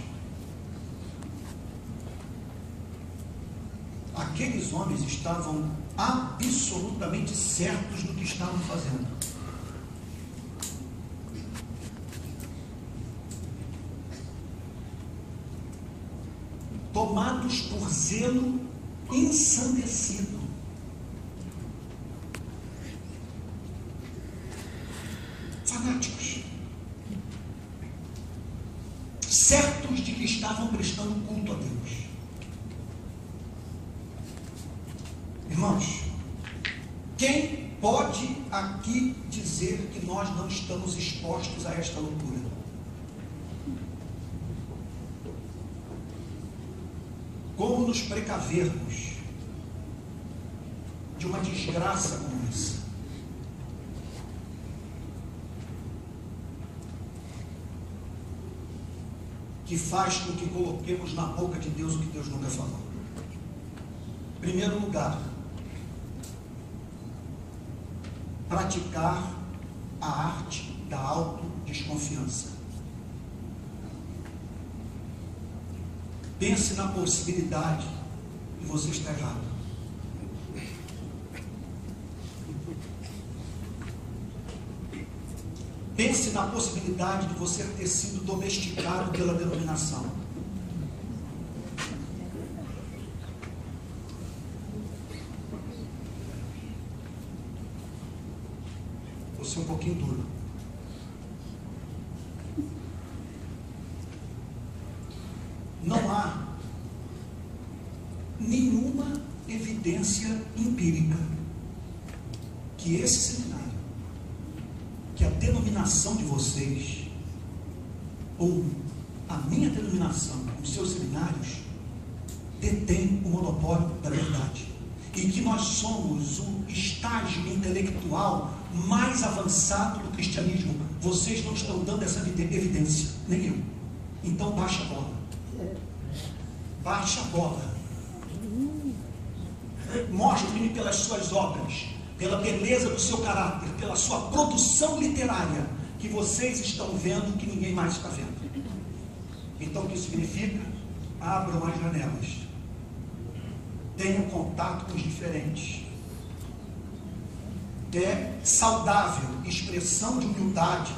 aqueles homens estavam absolutamente certos do que estavam fazendo. Tomados por zelo ensandecido. Fanáticos. Certos de que estavam prestando culto a Deus. Irmãos, quem pode aqui dizer que nós não estamos expostos a esta loucura? Como nos precavermos de uma desgraça como essa? Que faz com que coloquemos na boca de Deus o que Deus nunca falou. Em primeiro lugar, praticar a arte da autodesconfiança. Pense na possibilidade de você estar errado. Pense na possibilidade de você ter sido domesticado pela denominação. Vou ser um pouquinho duro. Não há nenhuma evidência empírica que esse seminário, que a denominação de vocês, ou a minha denominação, os seus seminários, detém o monopólio da verdade. E que nós somos o estágio intelectual mais avançado do cristianismo. Vocês não estão dando essa evidência, nem eu. Então baixa a bola. Baixa a bola. Mostre-me pelas suas obras, pela beleza do seu caráter, pela sua produção literária, que vocês estão vendo que ninguém mais está vendo. Então o que significa? Abram as janelas. Tenham contato com os diferentes. É saudável, expressão de humildade,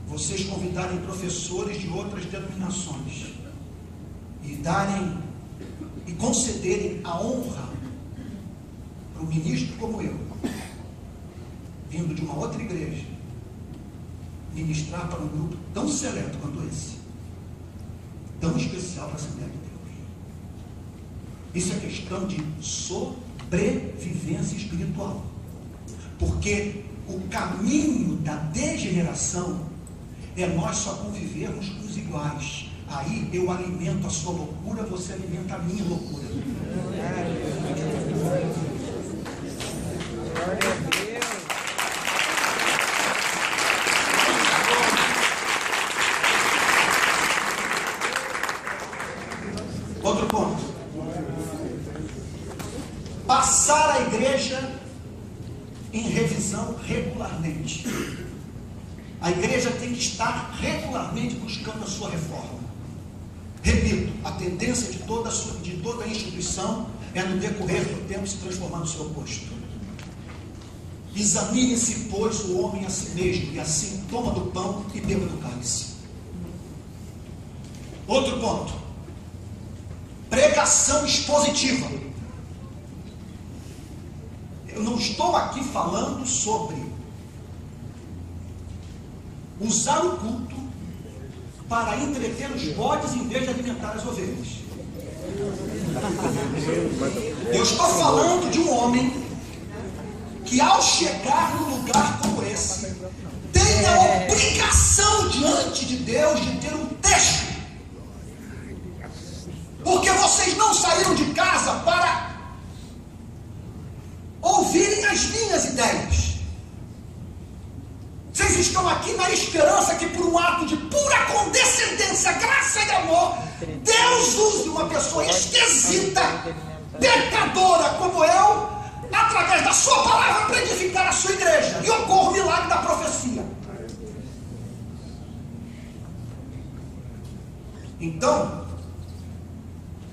vocês convidarem professores de outras denominações e darem e concederem a honra para um ministro como eu, vindo de uma outra igreja, ministrar para um grupo tão seleto quanto esse, tão especial para a Assembleia de Deus. Isso é questão de sobrevivência espiritual, porque o caminho da degeneração é nós só convivermos com os iguais. Aí eu alimento a sua loucura, você alimenta a minha loucura. Outro ponto. Passar a igreja em revisão regularmente. A igreja tem que estar regularmente buscando a sua reforma. Repito, a tendência de toda a instituição é no decorrer do tempo se transformar no seu oposto. Examine-se, pois, o homem a si mesmo, e assim toma do pão e beba do cálice. Outro ponto. Pregação expositiva. Eu não estou aqui falando sobre usar o culto para entreter os bodes em vez de alimentar as ovelhas. Eu estou falando de um homem que, ao chegar num lugar como esse, tem a obrigação diante de Deus de ter um texto eles estão aqui na esperança que, por um ato de pura condescendência, graça e amor, Deus use uma pessoa esquisita, pecadora como eu, através da sua palavra, para edificar a sua igreja. E ocorre o milagre da profecia. Então,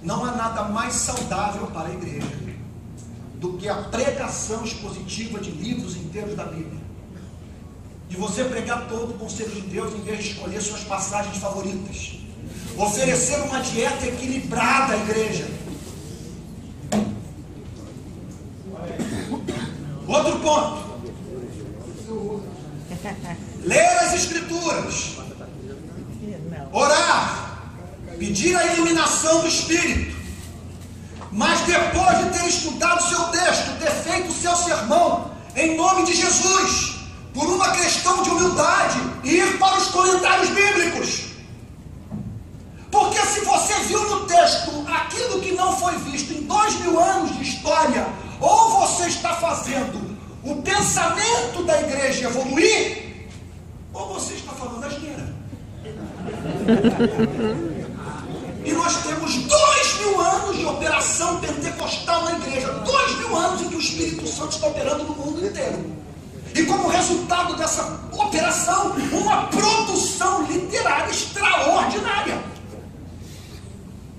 não há nada mais saudável para a igreja do que a pregação expositiva de livros inteiros da Bíblia. De você pregar todo o conselho de Deus em vez de escolher suas passagens favoritas. Oferecer uma dieta equilibrada à igreja. Outro ponto. Ler as Escrituras. Orar. Pedir a iluminação do Espírito. Mas depois de ter estudado o seu texto, ter feito o seu sermão, em nome de Jesus, por uma questão de humildade, ir para os comentários bíblicos. Porque se você viu no texto aquilo que não foi visto em 2000 anos de história, ou você está fazendo o pensamento da igreja evoluir, ou você está falando asneira. E nós temos 2000 anos de operação pentecostal na igreja. 2000 anos em que o Espírito Santo está operando no mundo inteiro. E como resultado dessa operação, uma produção literária extraordinária.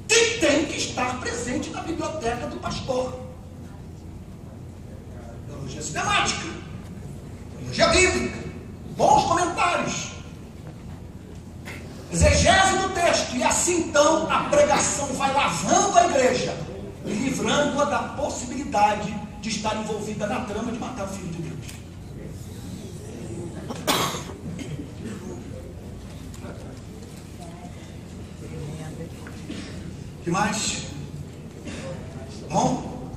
Que tem que estar presente na biblioteca do pastor. Teologia sistemática. Teologia bíblica. Bons comentários. Exegese do texto, e assim então a pregação vai lavando a igreja e livrando-a da possibilidade de estar envolvida na trama de matar o Filho de Deus. O que mais? Bom,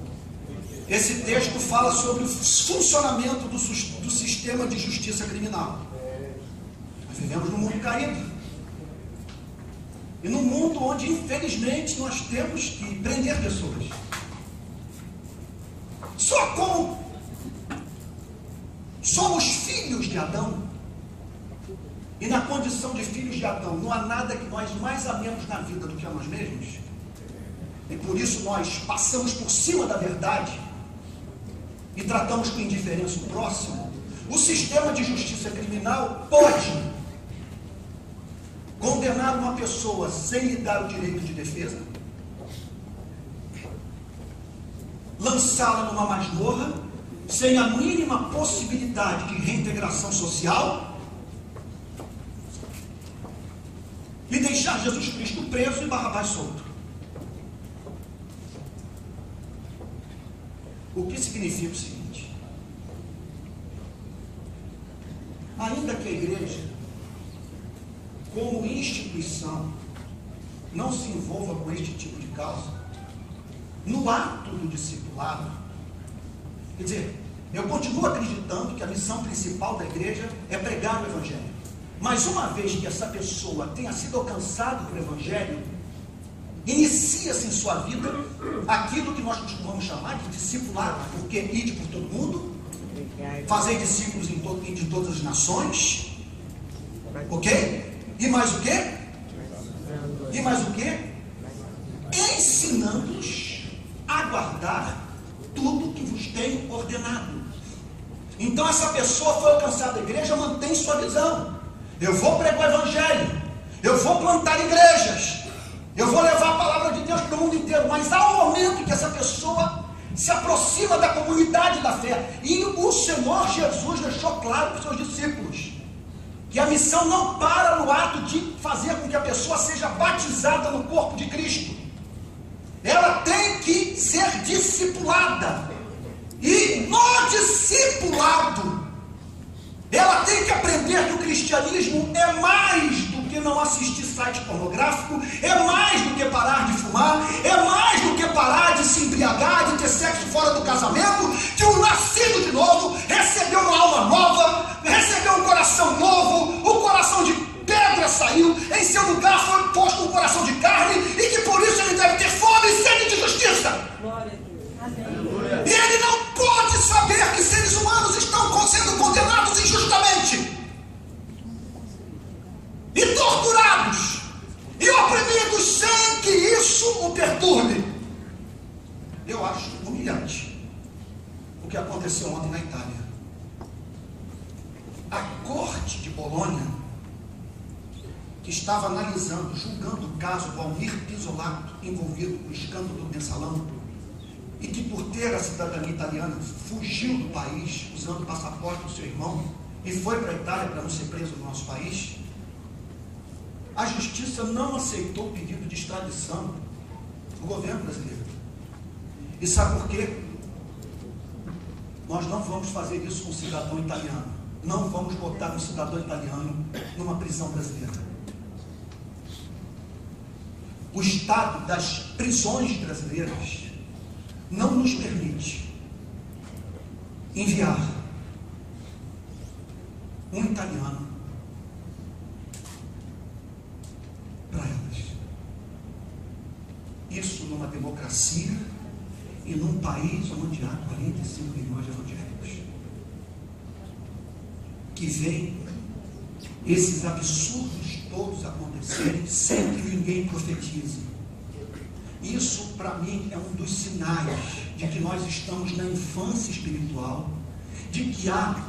esse texto fala sobre o funcionamento do sistema de justiça criminal. Nós vivemos num mundo caído. E num mundo onde, infelizmente, nós temos que prender pessoas. Só como somos filhos de Adão, e na condição de filhos de Adão, não há nada que nós mais amemos na vida do que a nós mesmos, e por isso nós passamos por cima da verdade e tratamos com indiferença o próximo. O sistema de justiça criminal pode condenar uma pessoa sem lhe dar o direito de defesa, lançá-la numa masmorra, sem a mínima possibilidade de reintegração social, e deixar Jesus Cristo preso e Barrabás solto. O que significa o seguinte: ainda que a igreja, como instituição, não se envolva com este tipo de causa, no ato do discipulado, quer dizer, eu continuo acreditando que a missão principal da igreja é pregar o Evangelho. Mas uma vez que essa pessoa tenha sido alcançada pelo Evangelho, inicia-se em sua vida aquilo que nós costumamos chamar de discipulado, porque ide por todo mundo, fazer discípulos de todas as nações, ok? E mais o quê? E mais o quê? Ensinando-os a guardar tudo que vos tenho ordenado. Então essa pessoa foi alcançada da igreja, mantém sua visão. Eu vou pregar o Evangelho, eu vou plantar igrejas, eu vou levar a palavra de Deus para o mundo inteiro. Mas há um momento que essa pessoa se aproxima da comunidade da fé. E o Senhor Jesus deixou claro para os seus discípulos que a missão não para no ato de fazer com que a pessoa seja batizada no corpo de Cristo. Ela tem que ser discipulada. E no discipulado, ela tem que aprender que o cristianismo é mais do que não assistir site pornográfico, é mais do que parar de fumar, é mais do que parar de se embriagar, de ter sexo fora do casamento, que o nascido de novo recebeu uma alma nova, recebeu um coração novo, o coração de pedra saiu, em seu lugar foi posto um coração de carne, e que por isso ele deve ter fome e sede de justiça. E ele não pode saber que seres humanos estão sendo condenados injustamente. a corte de Bolonha, que estava analisando, julgando o caso do Almir Pisolato, envolvido no escândalo do Mensalão, e que por ter a cidadania italiana fugiu do país usando o passaporte do seu irmão e foi para a Itália para não ser preso no nosso país, a justiça não aceitou o pedido de extradição do governo brasileiro. E sabe por quê? Nós não vamos fazer isso com um cidadão italiano. Não vamos botar um cidadão italiano numa prisão brasileira. O estado das prisões brasileiras não nos permite enviar um italiano para elas. Isso numa democracia e num país onde há 45 milhões de evangélicos, que veem esses absurdos todos acontecerem sem que ninguém profetize. Isso, para mim, é um dos sinais de que nós estamos na infância espiritual, de que há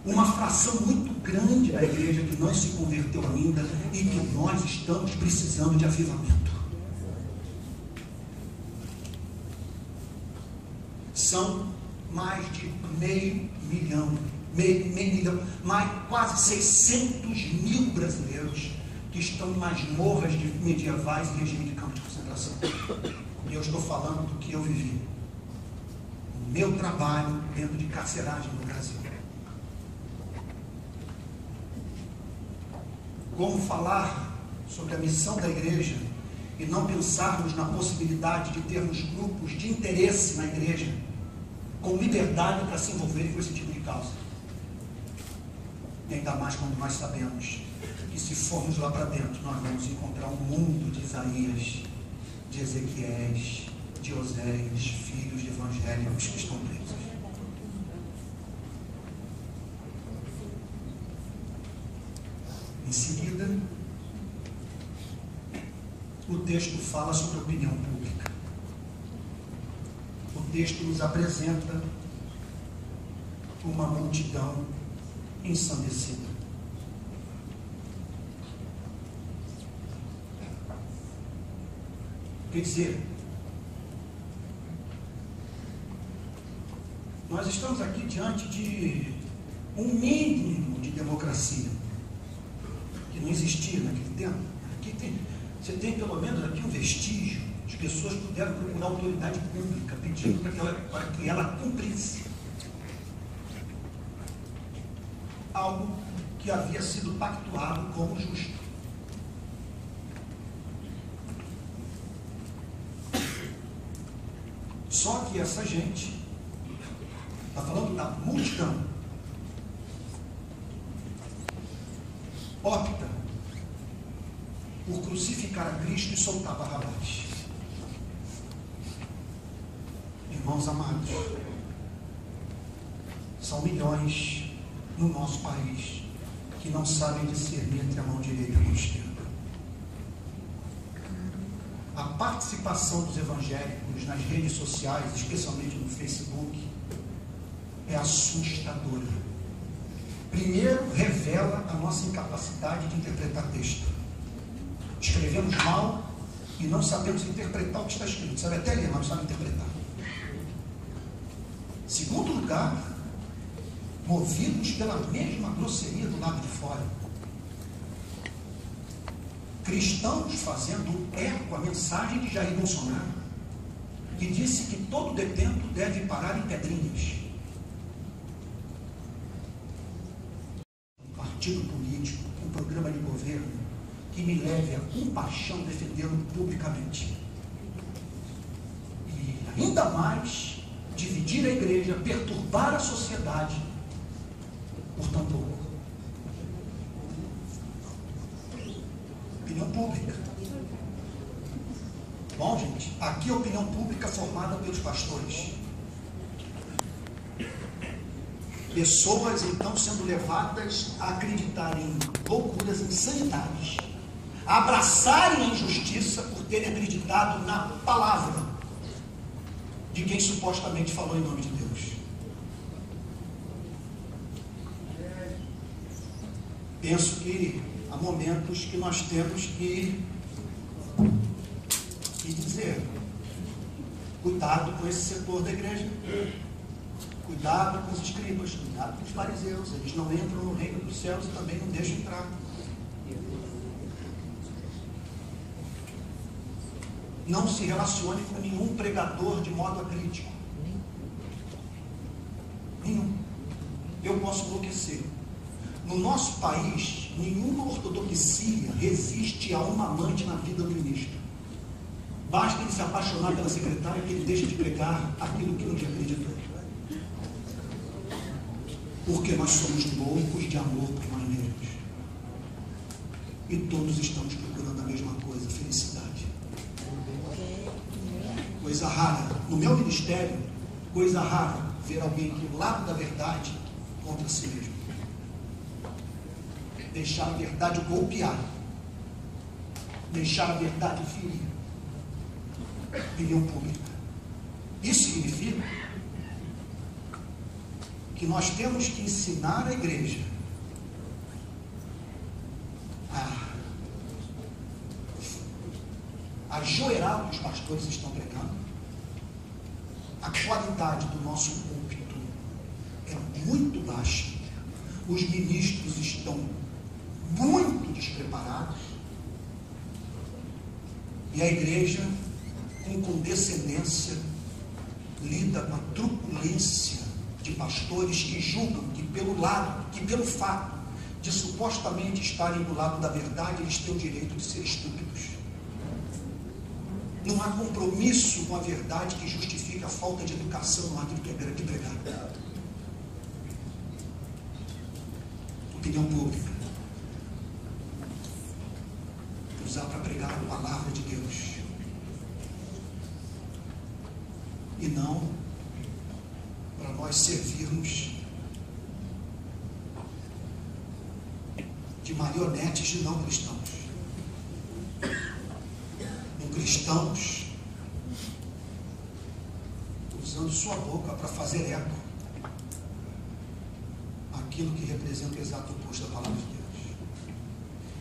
uma fração muito grande da igreja que não se converteu ainda e que nós estamos precisando de avivamento. São mais de meio milhão, mais quase 600 mil brasileiros que estão em masmorras medievais e regime de campo de concentração. E eu estou falando do que eu vivi. O meu trabalho dentro de carceragem no Brasil. Como falar sobre a missão da igreja e não pensarmos na possibilidade de termos grupos de interesse na igreja com liberdade para se envolverem com esse tipo de causa? E ainda mais quando nós sabemos que se formos lá para dentro, nós vamos encontrar um mundo de Isaías, de Ezequiéis, de Oséias, filhos de evangélicos que estão presos. Em seguida, o texto fala sobre a opinião pública. O texto nos apresenta uma multidão ensandecida. Quer dizer, nós estamos aqui diante de um mínimo de democracia que não existia naquele tempo. Aqui você tem pelo menos aqui um vestígio. As pessoas puderam procurar a autoridade pública pedindo para que ela cumprisse algo que havia sido pactuado como justo. Só que essa gente, está falando da multidão, opta por crucificar a Cristo e soltar Barrabás. Irmãos amados, são milhões no nosso país que não sabem discernir entre a mão direita e a mão esquerda. A participação dos evangélicos nas redes sociais, especialmente no Facebook, é assustadora. Primeiro, revela a nossa incapacidade de interpretar texto. Escrevemos mal e não sabemos interpretar o que está escrito. Sabe até ler, mas não sabe interpretar. Segundo lugar, movidos pela mesma grosseria do lado de fora. Cristãos fazendo eco à mensagem de Jair Bolsonaro, que disse que todo detento deve parar em Pedrinhas. Um partido político, um programa de governo que me leve a compaixão defendê-lo publicamente. E ainda mais, dividir a igreja, perturbar a sociedade por tão pouco. Opinião pública. Bom, gente, aqui a opinião pública formada pelos pastores. Pessoas, então, sendo levadas a acreditarem em loucuras, insanidades, a abraçarem a injustiça por terem acreditado na palavra de quem supostamente falou em nome de Deus. penso que há momentos que nós temos que dizer: cuidado com esse setor da igreja, cuidado com os escribas, cuidado com os fariseus, eles não entram no reino dos céus e também não deixam entrar. Não se relacione com nenhum pregador de modo acrítico. Nenhum. Eu posso enlouquecer. No nosso país, nenhuma ortodoxia resiste a uma amante na vida do ministro. Basta ele se apaixonar pela secretária que ele deixa de pregar aquilo que ele acreditou. Porque nós somos loucos de amor por nós mesmos. E todos estamos procurando a mesma coisa, felicidade. Coisa rara. No meu ministério, coisa rara ver alguém do lado da verdade contra si mesmo. Deixar a verdade golpear. Deixar a verdade ferir. Opinião pública. Isso significa que nós temos que ensinar a igreja a ajoelhar o que os pastores estão pregando. A qualidade do nosso púlpito é muito baixa. Os ministros estão muito despreparados. E a igreja, com condescendência, lida com a truculência de pastores que julgam que pelo fato de supostamente estarem do lado da verdade, eles têm o direito de ser estúpidos. Não há compromisso com a verdade que justifique a falta de educação no ato de pregar. Opinião pública. Usar para pregar a palavra de Deus. E não para nós servirmos de marionetes de não cristãos. Cristãos usando sua boca para fazer eco aquilo que representa o exato oposto da palavra de Deus.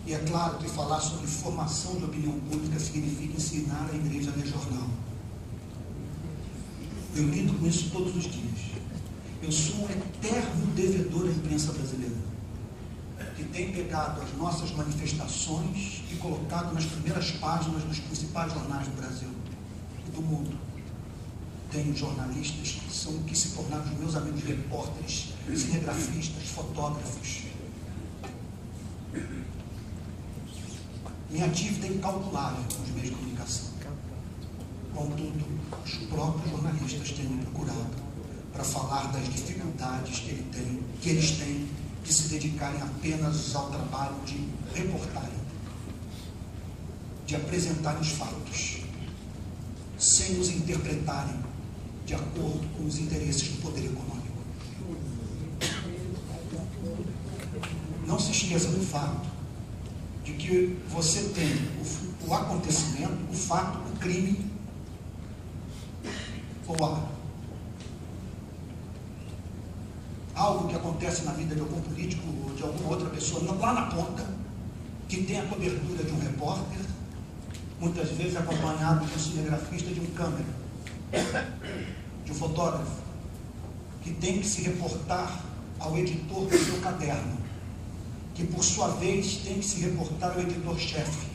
E é claro que falar sobre formação de opinião pública significa ensinar a igreja a ler jornal. Eu lido com isso todos os dias. Eu sou um eterno devedor à imprensa brasileira, que tem pegado as nossas manifestações e colocado nas primeiras páginas dos principais jornais do Brasil e do mundo. Tenho jornalistas que se tornaram os meus amigos repórteres, cinegrafistas, fotógrafos. Minha dívida é incalculável com os meios de comunicação. Contudo, os próprios jornalistas têm me procurado para falar das dificuldades que eles têm de se dedicarem apenas ao trabalho de reportarem, de apresentarem os fatos, sem os interpretarem de acordo com os interesses do poder econômico. Não se esqueça do fato de que você tem o acontecimento, o fato, o crime, ou algo que acontece na vida de algum político ou de alguma outra pessoa lá na ponta, que tem a cobertura de um repórter, muitas vezes acompanhado de um cinegrafista, de um câmera, de um fotógrafo, que tem que se reportar ao editor do seu caderno, que por sua vez tem que se reportar ao editor-chefe.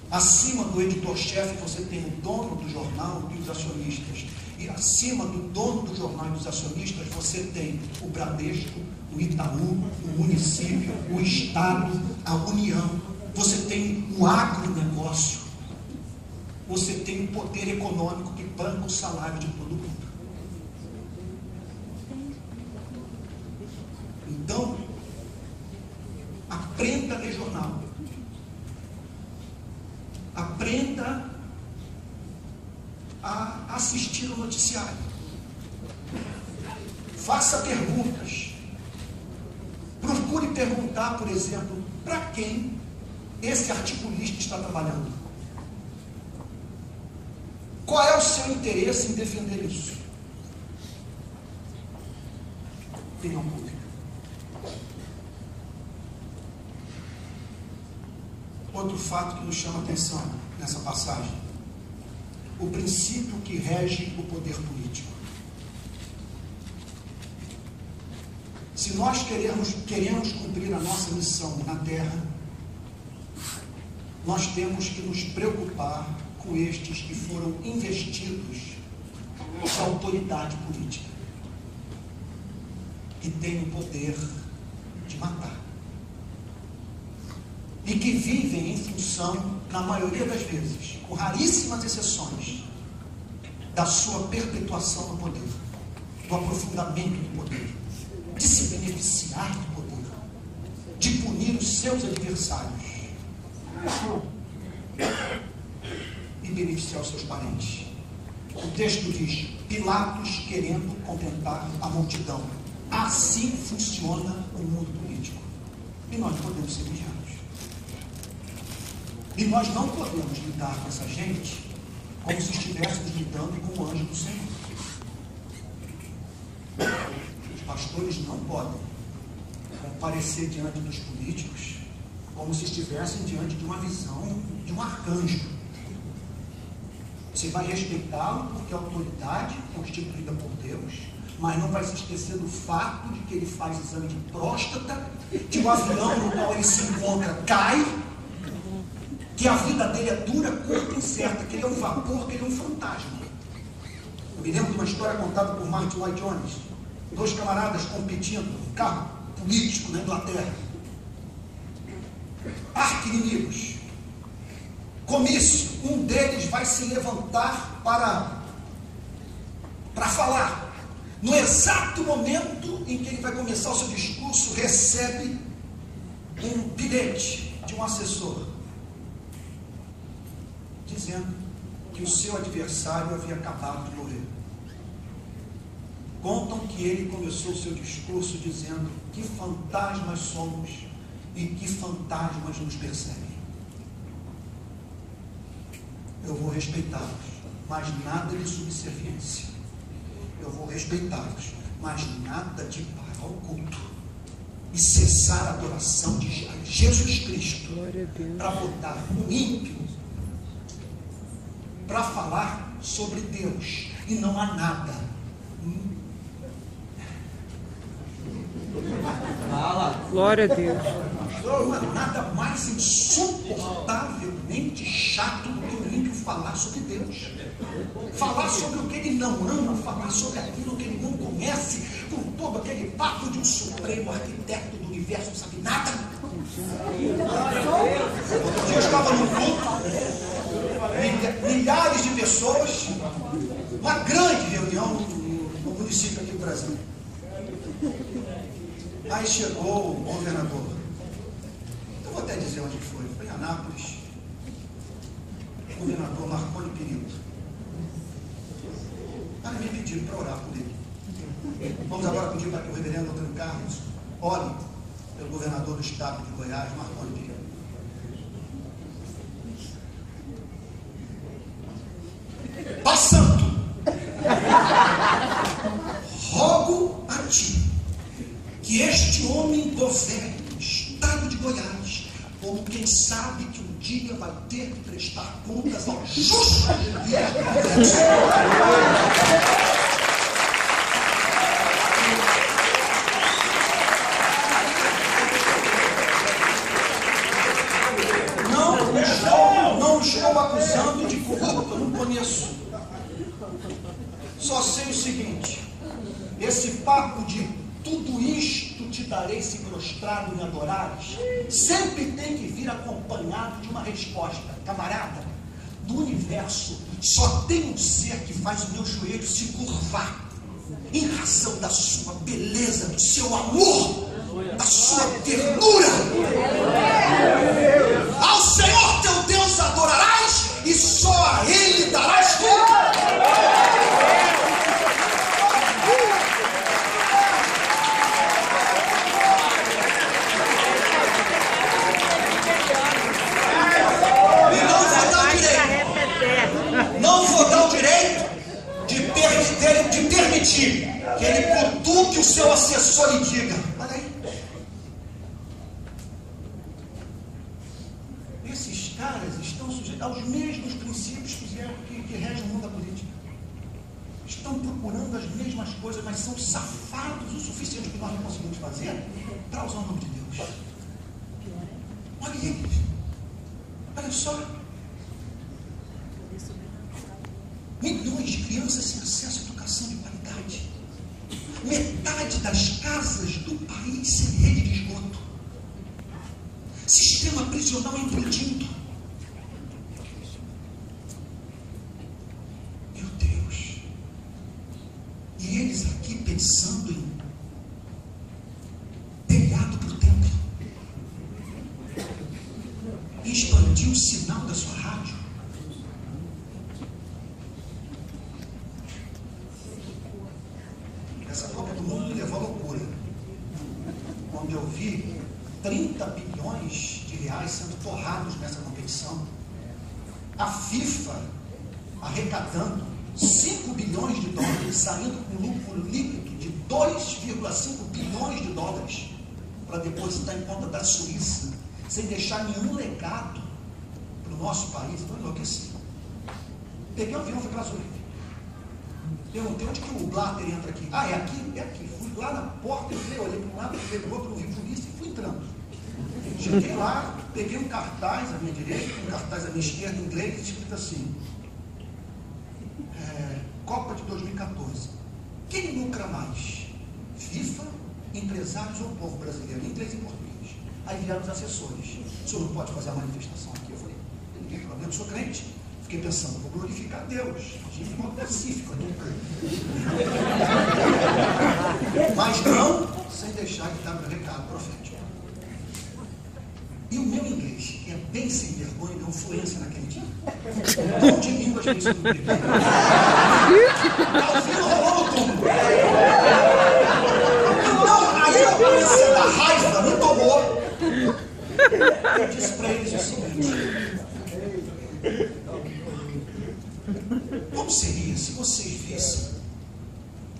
Acima do editor-chefe você tem o dono do jornal e os acionistas. E acima do dono do jornal e dos acionistas você tem o Bradesco, o Itaú, o município, o Estado, a União. Você tem o agronegócio. Você tem o poder econômico que banca o salário de todo mundo. Então, aprenda a ler jornal. Aprenda a assistir ao noticiário. Faça perguntas. Procure perguntar, por exemplo, para quem esse articulista está trabalhando. Qual é o seu interesse em defender isso? Opinião pública. Outro fato que nos chama a atenção nessa passagem: o princípio que rege o poder político. Se nós queremos cumprir a nossa missão na terra, nós temos que nos preocupar com estes que foram investidos de autoridade política e têm o poder de matar. E que vivem em função, na maioria das vezes, com raríssimas exceções, da sua perpetuação no poder, do aprofundamento do poder, de se beneficiar do poder, de punir os seus adversários e beneficiar os seus parentes. O texto diz: Pilatos querendo contentar a multidão. Assim funciona o mundo político. E nós podemos ser vigiados. E nós não podemos lidar com essa gente como se estivéssemos lidando com o anjo do Senhor. Os pastores não podem comparecer diante dos políticos como se estivessem diante de uma visão de um arcanjo. Você vai respeitá-lo porque a autoridade é constituída por Deus, mas não vai se esquecer do fato de que ele faz exame de próstata, que o avião no qual ele se encontra cai, que a vida dele é dura, curta e incerta, que ele é um vapor, que ele é um fantasma. Eu me lembro de uma história contada por Martin Lloyd Jones. 2 camaradas competindo, um carro político na Inglaterra. Arqui-inimigos. Comício, um deles vai se levantar para falar. No exato momento em que ele vai começar o seu discurso, recebe um bilhete de um assessor, dizendo que o seu adversário havia acabado de morrer. Contam que ele começou o seu discurso dizendo: que fantasmas somos e que fantasmas nos perseguem. Eu vou respeitá-los, mas nada de subserviência. Eu vou respeitá-los, mas nada de parar o culto e cessar a adoração de Jesus Cristo para botar um ímpio para falar sobre Deus, e não há nada. Glória a Deus. Não há nada mais insuportavelmente chato do que o ímpio falar sobre Deus. Falar sobre o que ele não ama, falar sobre aquilo que ele não conhece, com todo aquele papo de um supremo arquiteto do universo, não sabe nada. Eu estava no culto, milhares de pessoas, uma grande reunião no município aqui do Brasil. Aí chegou o governador. Eu vou até dizer onde foi. Foi em Anápolis. O governador Marconi Perillo. Aí me pediram para orar por ele. Vamos agora pedir para que o reverendo Antônio Carlos ore pelo governador do estado de Goiás, Marconi Perillo. Pai Santo, rogo a ti que este homem governe o estado de Goiás, como quem sabe que um dia vai ter que prestar contas ao justo e eterno. Não estou acusando de corrupto, eu não conheço. Só sei o seguinte: esse papo de tudo isto te darei se prostrado me adorares, sempre tem que vir acompanhado de uma resposta. Camarada, do universo só tem um ser que faz o meu joelho se curvar, em razão da sua beleza, do seu amor, da sua ternura. Ao Senhor teu Deus adorarás e só a Ele darás culto. Não vou dar o direito de permitir que ele cutuque o seu assessor e diga: olha aí, aos mesmos princípios que regem o mundo da política. Estão procurando as mesmas coisas, mas são safados o suficiente que nós não conseguimos fazer para usar o nome de Deus. Olha eles. Olha só. Milhões de crianças sem acesso à educação de qualidade. Metade das casas do país sem rede de esgoto. Sistema prisional implodindo. Meu Deus. E eles aqui pensando em telhado para o templo. Expandir o sinal da sua rádio. Essa Copa do Mundo me levou à loucura. Quando eu vi 30 bilhões de reais sendo torrados nessa competição. A FIFA arrecadando 5 bilhões de dólares, saindo com lucro líquido de 2,5 bilhões de dólares para depositar em conta da Suíça, sem deixar nenhum legado para o nosso país. Estou enlouquecido. Peguei um avião e fui para a Zurique. Perguntei onde que o Blatter entra aqui. Ah, é aqui? É aqui. Fui lá na porta, olhei para um lado, olhei para o outro, não vi polícia e fui entrando. Cheguei lá, peguei um cartaz à minha direita, um cartaz à minha esquerda, em inglês, escrito assim: Copa de 2014. Quem lucra mais? FIFA, empresários ou povo brasileiro? Em inglês e português. Aí vieram os assessores. O senhor não pode fazer a manifestação aqui? Eu falei, não tem problema, eu sou crente. Fiquei pensando, vou glorificar a Deus. De modo pacífico, mas não sem deixar de dar o recado profético. E o meu inglês, que é bem sem vergonha, deu fluência naquele dia. Bom de línguas bem sem vergonha. Calvino rolou no túmulo. Então, aí a polícia da raiva me tomou. Eu disse para eles o seguinte: como seria se vocês vissem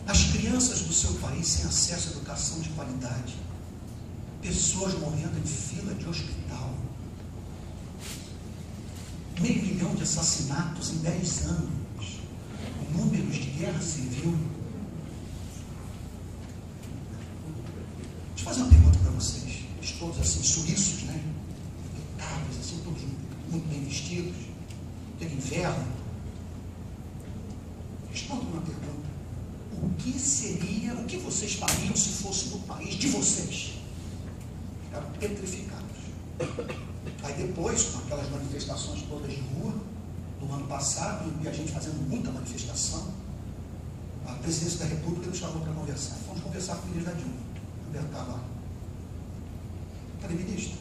as crianças do seu país sem acesso à educação de qualidade, pessoas morrendo em fila de hospital, 500 mil de assassinatos em 10 anos, números de guerra civil? Deixa eu fazer uma pergunta para vocês. Todos assim, suíços, né? Impecáveis, assim, todos muito bem vestidos. Tem inverno. Responda uma pergunta: o que vocês fariam se fosse no país de vocês? Ficaram petrificados. Aí depois, com aquelas manifestações todas de rua, no ano passado, e a gente fazendo muita manifestação, a presidência da República nos chamou para conversar. Fomos conversar com o ministro da Dilma. Roberto Carvalho. Falei, ministro,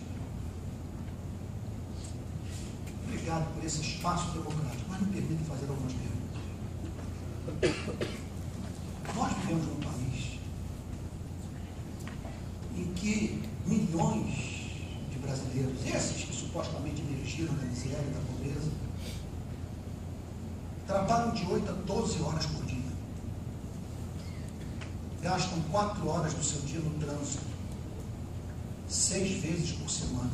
obrigado por esse espaço democrático, mas me permita fazer algumas perguntas. Nós vivemos num país em que milhões de brasileiros, esses que supostamente emergiram da miséria e da pobreza, trabalham de 8 a 12 horas por dia, gastam 4 horas do seu dia no trânsito, 6 vezes por semana.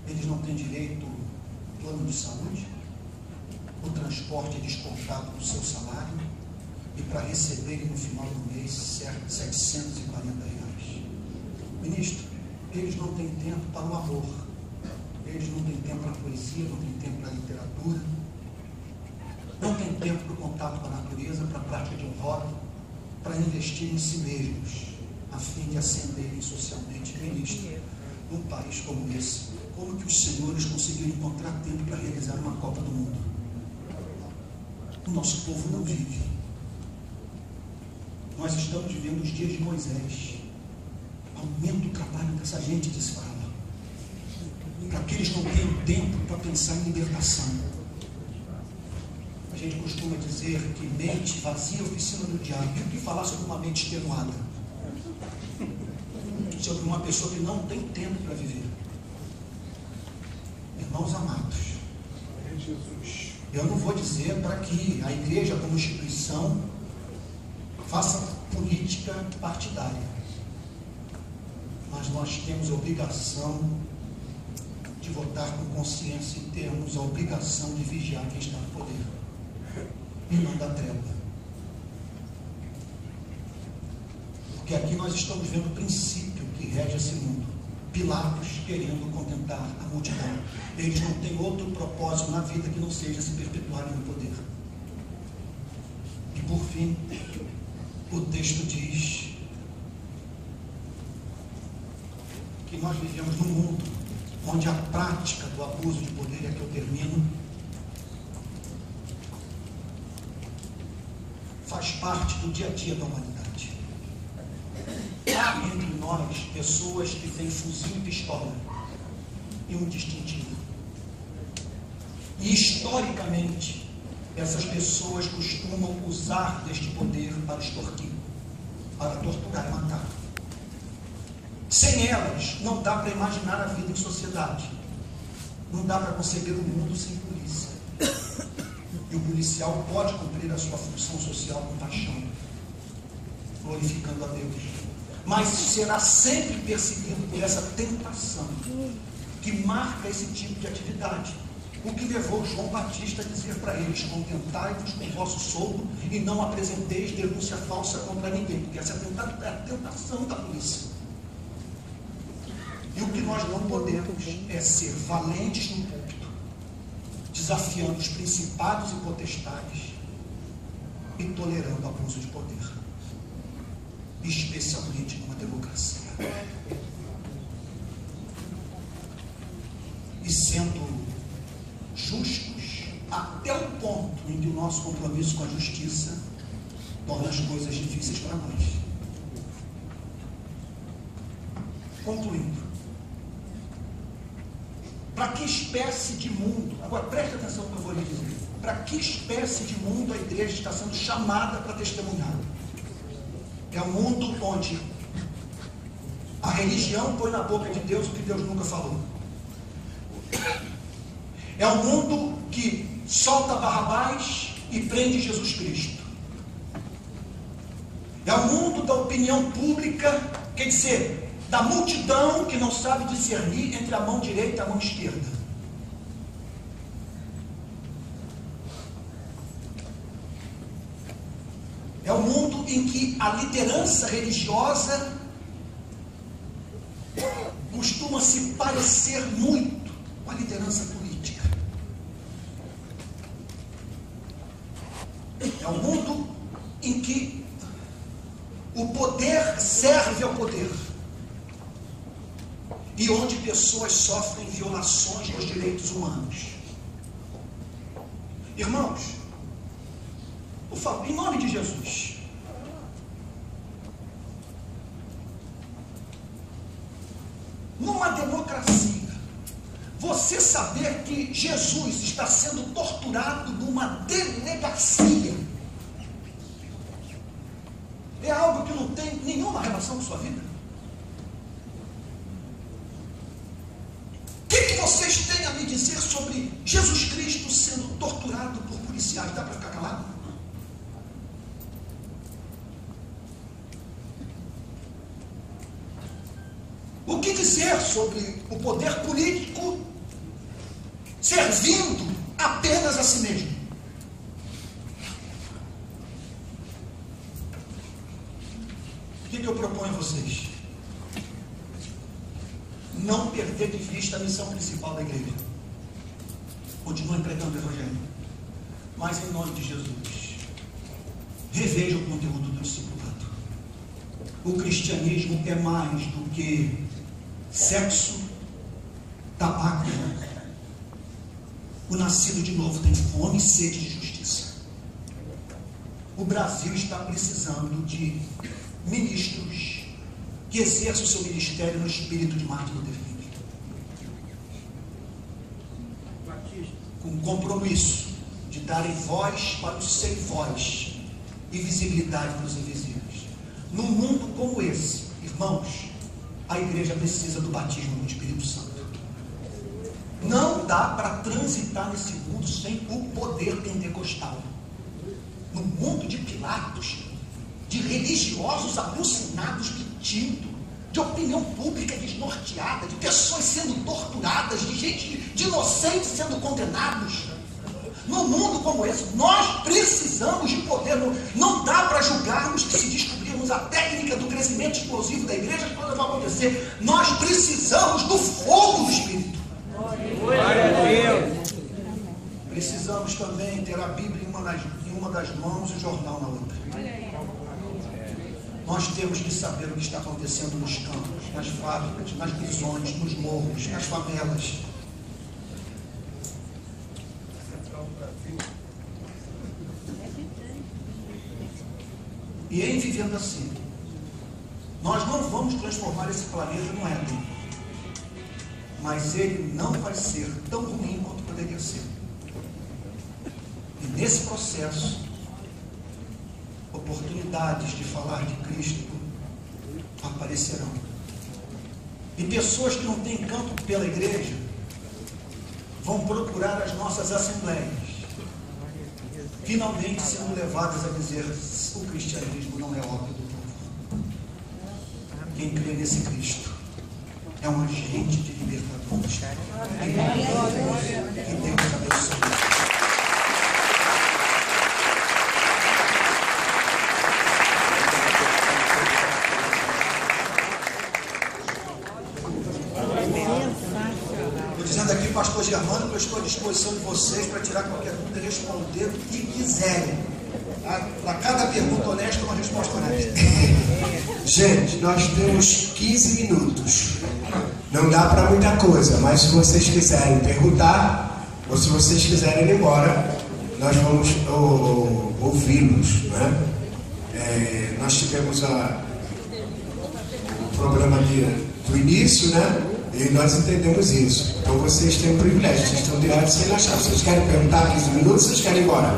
Eles não têm direito ao plano de saúde, o transporte é descontado do seu salário, e para receberem no final do mês cerca de R$740. Ministro, eles não têm tempo para o amor, eles não têm tempo para a poesia, não têm tempo para a literatura, não tem tempo para o contato com a natureza, para a prática de um hobby, para investir em si mesmos, a fim de ascenderem socialmente. Ministro, num país como esse, como que os senhores conseguiram encontrar tempo para realizar uma Copa do Mundo? O nosso povo não vive. Nós estamos vivendo os dias de Moisés. Aumenta o trabalho dessa gente, disse Faraó, para que eles não tenham tempo para pensar em libertação. A gente costuma dizer que mente vazia é oficina do diabo. E o que falar sobre uma mente extenuada? Sobre uma pessoa que não tem tempo para viver. Irmãos amados, eu não vou dizer para que a igreja como instituição faça política partidária. mas nós temos a obrigação de votar com consciência e temos a obrigação de vigiar quem está no poder e não da treva. Porque aqui nós estamos vendo o princípio que rege esse mundo. Pilatos querendo contentar a multidão. Eles não têm outro propósito na vida que não seja se perpetuarem no poder. E por fim, o texto diz que nós vivemos num mundo onde a prática do abuso de poder, é que eu termino, faz parte do dia a dia da humanidade. Há entre nós pessoas que têm fuzil e pistola e um distintivo. E historicamente, essas pessoas costumam usar deste poder para extorquir, para torturar e matar. Sem elas, não dá para imaginar a vida em sociedade. Não dá para conceber o mundo sem polícia. E o policial pode cumprir a sua função social com paixão, glorificando a Deus. Mas será sempre perseguido por essa tentação que marca esse tipo de atividade. O que levou João Batista a dizer para eles: contentai-vos com o vosso soldo e não apresenteis denúncia falsa contra ninguém, porque essa é a tentação da polícia. E o que nós não podemos é ser valentes no púlpito, desafiando os principados e potestades e tolerando abuso de poder, especialmente numa democracia. E sendo justos até o ponto em que o nosso compromisso com a justiça torna as coisas difíceis para nós. Concluindo, para que espécie de mundo, agora preste atenção no que eu vou lhe dizer, para que espécie de mundo a igreja está sendo chamada para testemunhar? É um mundo onde a religião põe na boca de Deus o que Deus nunca falou. É um mundo que solta Barrabás e prende Jesus Cristo. É um mundo da opinião pública, quer dizer, da multidão que não sabe discernir entre a mão direita e a mão esquerda. É um mundo em que a liderança religiosa costuma se parecer muito com a liderança política. É um mundo em que o poder serve ao poder e onde pessoas sofrem violações dos direitos humanos. Irmãos, por favor, em nome de Jesus, numa democracia, você saber que Jesus está sendo torturado numa delegacia é algo que não tem nenhuma relação com sua vida? O que vocês têm a me dizer sobre Jesus Cristo sendo torturado por policiais? Dá para ficar calado? O que dizer sobre o poder político servindo apenas a si mesmo? O que eu proponho a vocês? Não perder de vista a missão principal da igreja. Continue pregando o Evangelho. Mas em nome de Jesus, reveja o conteúdo do discipulado. O cristianismo é mais do que sexo, tabaco. O nascido de novo tem fome e sede de justiça. O Brasil está precisando de ministros que exerçam o seu ministério no espírito de Martin Luther King, com compromisso de darem voz para os sem voz e visibilidade para os invisíveis. Num mundo como esse, irmãos, a igreja precisa do batismo no Espírito Santo. Não dá para transitar nesse mundo sem o poder pentecostal. No mundo de Pilatos, de religiosos alucinados mentindo, de opinião pública desnorteada, de pessoas sendo torturadas, de gente, de inocentes sendo condenados. Num mundo como esse, nós precisamos de poder. Não dá para julgarmos que, se descobrirmos a técnica do crescimento explosivo da igreja, as coisas vão acontecer. Nós precisamos do fogo do Espírito. Glória a Deus. Precisamos também ter a Bíblia em uma das mãos e o jornal na outra. Nós temos que saber o que está acontecendo nos campos, nas fábricas, nas prisões, nos morros, nas favelas. E em vivendo assim, nós não vamos transformar esse planeta num Éden, mas ele não vai ser tão ruim quanto poderia ser. E nesse processo, oportunidades de falar de Cristo aparecerão. E pessoas que não têm campo pela igreja vão procurar as nossas assembleias, finalmente sendo levadas a dizer: o cristianismo não é obra do povo. Quem crê nesse Cristo é um agente de libertador. Que Deus abençoe. Pastor Germano, que eu estou à disposição de vocês para tirar qualquer dúvida e responder o que quiserem. Para cada pergunta honesta, uma resposta honesta. Gente, nós temos 15 minutos. Não dá para muita coisa, mas se vocês quiserem perguntar, ou se vocês quiserem ir embora, nós vamos ouvi-los. Né? Nós tivemos o programa do início, né? E nós entendemos isso. Então vocês têm um privilégio, vocês estão diretos sem achar. Vocês querem perguntar 15 minutos ou vocês querem ir embora?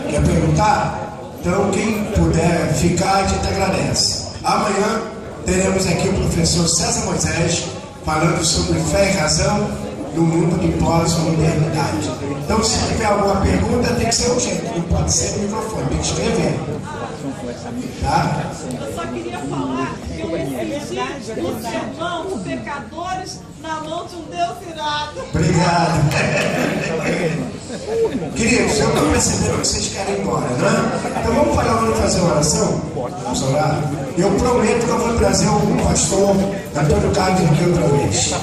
Quer perguntar? Então quem puder ficar, a gente agradece. Amanhã teremos aqui o professor César Moisés falando sobre fé e razão no mundo de pós-modernidade. Então se tiver alguma pergunta, tem que ser urgente, não pode ser no microfone, tem que escrever. Tá? Eu só queria falar que eu recebi os irmãos pecadores na mão de um Deus irado. Obrigado. Queridos, eu estou percebendo que vocês querem ir embora, né? Então vamos fazer uma oração? Vamos orar? Eu prometo que eu vou trazer o pastor Antônio Carlos aqui outra vez.